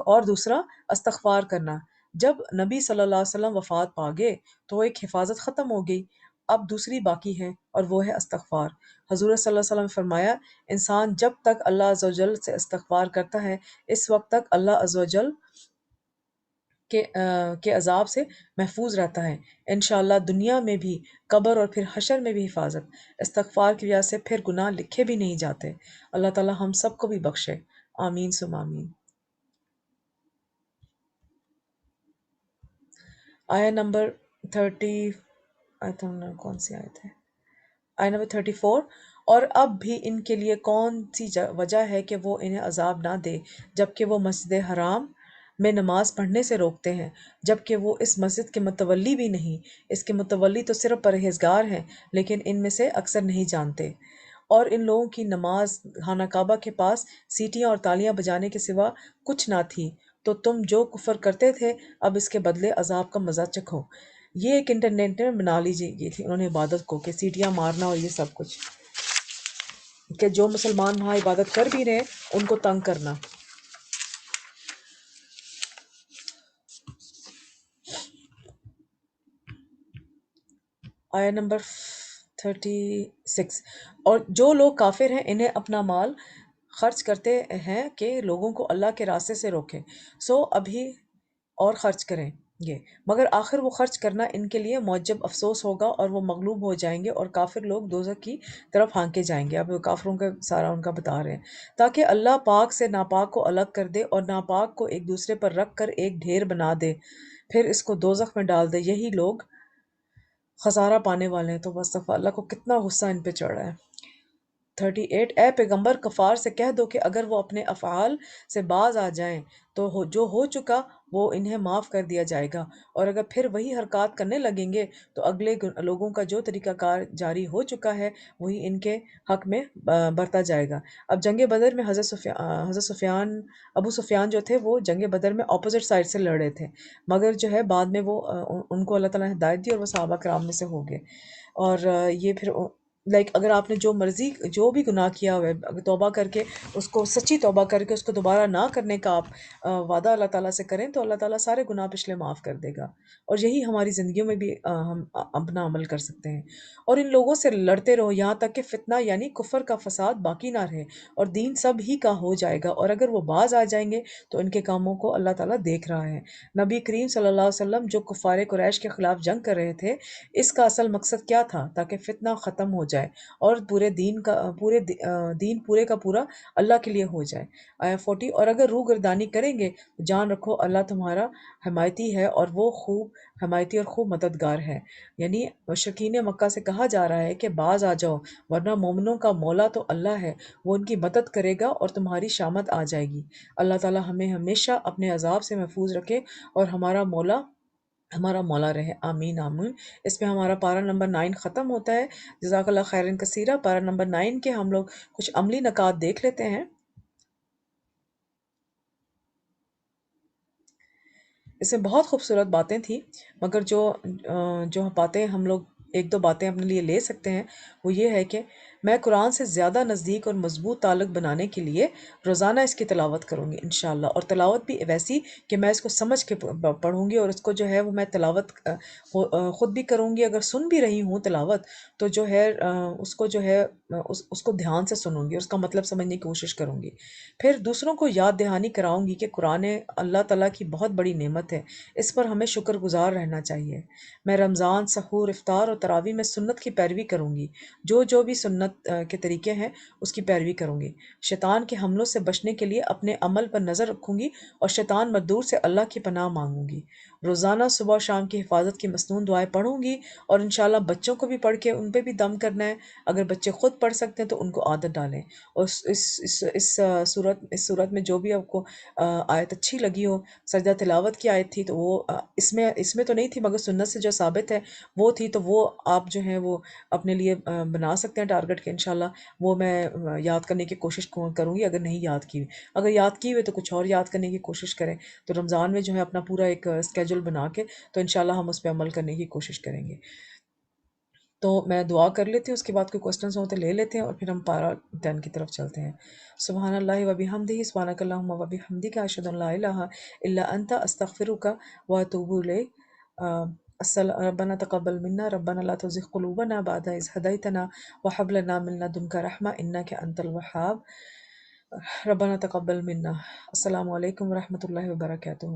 اور دوسرا استغفار کرنا۔ جب نبی صلی اللہ علیہ وسلم وفات پا گئے تو ایک حفاظت ختم ہو گئی، اب دوسری باقی ہے اور وہ ہے استغفار۔ حضور صلی اللہ علیہ وسلم نے فرمایا انسان جب تک اللہ عز و جل سے استغفار کرتا ہے، اس وقت تک اللہ عز و جل کے عذاب سے محفوظ رہتا ہے، انشاءاللہ دنیا میں بھی، قبر اور پھر حشر میں بھی حفاظت۔ استغفار کی وجہ سے پھر گناہ لکھے بھی نہیں جاتے۔ اللہ تعالی ہم سب کو بھی بخشے، آمین ثم آمین۔ آیا نمبر 30، کون سی آیت ہے؟ آیت نمبر 34۔ اور اب بھی ان کے لیے کون سی وجہ ہے کہ وہ انہیں عذاب نہ دے جبکہ وہ مسجد حرام میں نماز پڑھنے سے روکتے ہیں، جبکہ وہ اس مسجد کے متولی بھی نہیں۔ اس کے متولی تو صرف پرہیزگار ہیں، لیکن ان میں سے اکثر نہیں جانتے۔ اور ان لوگوں کی نماز خانہ کعبہ کے پاس سیٹیاں اور تالیاں بجانے کے سوا کچھ نہ تھی، تو تم جو کفر کرتے تھے اب اس کے بدلے عذاب کا مزہ چکھو۔ یہ ایک انٹرنیٹ نے بنا لیجیے تھی انہوں نے عبادت کو، کہ سیٹیاں مارنا اور یہ سب کچھ، کہ جو مسلمان وہاں عبادت کر بھی رہے ہیں ان کو تنگ کرنا۔ آیا نمبر 36۔ اور جو لوگ کافر ہیں انہیں اپنا مال خرچ کرتے ہیں کہ لوگوں کو اللہ کے راستے سے روکیں، سو ابھی اور خرچ کریں گے، مگر آخر وہ خرچ کرنا ان کے لیے معجب افسوس ہوگا اور وہ مغلوب ہو جائیں گے اور کافر لوگ دوزخ کی طرف ہانکے جائیں گے۔ اب وہ کافروں کا سارا ان کا بتا رہے ہیں، تاکہ اللہ پاک سے ناپاک کو الگ کر دے اور ناپاک کو ایک دوسرے پر رکھ کر ایک ڈھیر بنا دے، پھر اس کو دوزخ میں ڈال دے، یہی لوگ خسارہ پانے والے ہیں۔ تو بس اللہ کو کتنا غصہ ان پہ چڑھ رہا ہے۔ 38۔ اے پیغمبر کفار سے کہہ دو کہ اگر وہ اپنے افعال سے باز آ جائیں تو جو ہو چکا وہ انہیں معاف کر دیا جائے گا، اور اگر پھر وہی حرکات کرنے لگیں گے تو اگلے لوگوں کا جو طریقہ کار جاری ہو چکا ہے وہی ان کے حق میں برتا جائے گا۔ اب جنگ بدر میں حضرت سفیان ابو سفیان جو تھے وہ جنگ بدر میں اپوزٹ سائڈ سے لڑ رہے تھے، مگر جو ہے بعد میں وہ ان کو اللہ تعالیٰ نے ہدایت دی اور وہ صحابہ کرام میں سے ہو گئے۔ اور یہ پھر اگر آپ نے جو مرضی جو بھی گناہ کیا ہوا ہے، اگر توبہ کر کے اس کو سچی توبہ کر کے اس کو دوبارہ نہ کرنے کا آپ وعدہ اللہ تعالیٰ سے کریں تو اللہ تعالیٰ سارے گناہ پچھلے معاف کر دے گا، اور یہی ہماری زندگیوں میں بھی ہم اپنا عمل کر سکتے ہیں۔ اور ان لوگوں سے لڑتے رہو یہاں تک کہ فتنہ یعنی کفر کا فساد باقی نہ رہے اور دین سب ہی کا ہو جائے گا، اور اگر وہ باز آ جائیں گے تو ان کے کاموں کو اللہ تعالیٰ دیکھ رہا ہے۔ نبی کریم صلی اللہ علیہ وسلم جو کفار قریش کے خلاف جنگ کر رہے تھے، اس کا اصل مقصد کیا تھا؟ تاکہ فتنہ ختم ہو جائے اور دین پورے کا پورا اللہ کے لیے ہو جائے۔ آیا 40۔ اور اگر روح گردانی کریں گے تو جان رکھو اللہ تمہارا حمایتی ہے اور وہ خوب حمایتی اور خوب مددگار ہے۔ یعنی مشرکین مکہ سے کہا جا رہا ہے کہ باز آ جاؤ، ورنہ مومنوں کا مولا تو اللہ ہے، وہ ان کی مدد کرے گا اور تمہاری شامت آ جائے گی۔ اللہ تعالیٰ ہمیں ہمیشہ اپنے عذاب سے محفوظ رکھے اور ہمارا مولا رہے، آمین آمین۔ اس میں ہمارا پارہ نمبر 9 ختم ہوتا ہے۔ جزاک اللہ خیرن کثیرہ۔ پارہ نمبر 9 کے ہم لوگ کچھ عملی نکات دیکھ لیتے ہیں۔ اس میں بہت خوبصورت باتیں تھیں، مگر جو باتیں ہم لوگ ایک دو باتیں اپنے لیے لے سکتے ہیں وہ یہ ہے کہ میں قرآن سے زیادہ نزدیک اور مضبوط تعلق بنانے کے لیے روزانہ اس کی تلاوت کروں گی انشاءاللہ، اور تلاوت بھی ویسی کہ میں اس کو سمجھ کے پڑھوں گی، اور اس کو جو ہے وہ میں تلاوت خود بھی کروں گی، اگر سن بھی رہی ہوں تلاوت تو جو ہے اس کو جو ہے اس کو دھیان سے سنوں گی، اس کا مطلب سمجھنے کی کوشش کروں گی۔ پھر دوسروں کو یاد دہانی کراؤں گی کہ قرآن اللہ تعالیٰ کی بہت بڑی نعمت ہے، اس پر ہمیں شکر گزار رہنا چاہیے۔ میں رمضان، سحور، افطار اور تراویح میں سنت کی پیروی کروں گی، جو بھی سنت کے طریقے ہیں اس کی پیروی کروں گی۔ شیطان کے حملوں سے بچنے کے لیے اپنے عمل پر نظر رکھوں گی اور شیطان مردود سے اللہ کی پناہ مانگوں گی۔ روزانہ صبح و شام کی حفاظت کی مسنون دعائیں پڑھوں گی، اور انشاءاللہ بچوں کو بھی پڑھ کے ان پہ بھی دم کرنا ہے، اگر بچے خود پڑھ سکتے ہیں تو ان کو عادت ڈالیں۔ اور اس صورت میں جو بھی آپ کو آیت اچھی لگی ہو، سجدہ تلاوت کی آیت تھی تو وہ اس میں تو نہیں تھی، مگر سنت سے جو ثابت ہے وہ تھی، تو وہ آپ جو ہیں وہ اپنے لیے بنا سکتے ہیں ٹارگٹ کے انشاءاللہ۔ وہ میں یاد کرنے کی کوشش کروں گی، اگر نہیں یاد کی ہوئی، اگر یاد کی ہوئی تو کچھ اور یاد کرنے کی کوشش کریں۔ تو رمضان میں جو ہے اپنا پورا ایک اسکیجول بنا کے تو انشاءاللہ ہم اس پہ عمل کرنے کی کوشش کریں گے۔ تو میں دعا کر لیتی ہوں، اس کے بعد کوئی کوسٹنز ہوں تو لے لیتے ہیں، اور پھر ہم پارا 10 کی طرف چلتے ہیں۔ سبحان اللہ و بحمدہ، سبحانک اللہم و بحمدک، اشہد ان لا الہ الا انت، استغفرک و اتوب الیک۔ ربنا تقبل منا، ربنا لا تزغ قلوبنا بعد اذ ہدیتنا وہب لنا من لدنک رحمہ انک انت الوہاب۔ ربنا تقبل منا۔ السلام علیکم ورحمۃ اللہ وبرکاتہ۔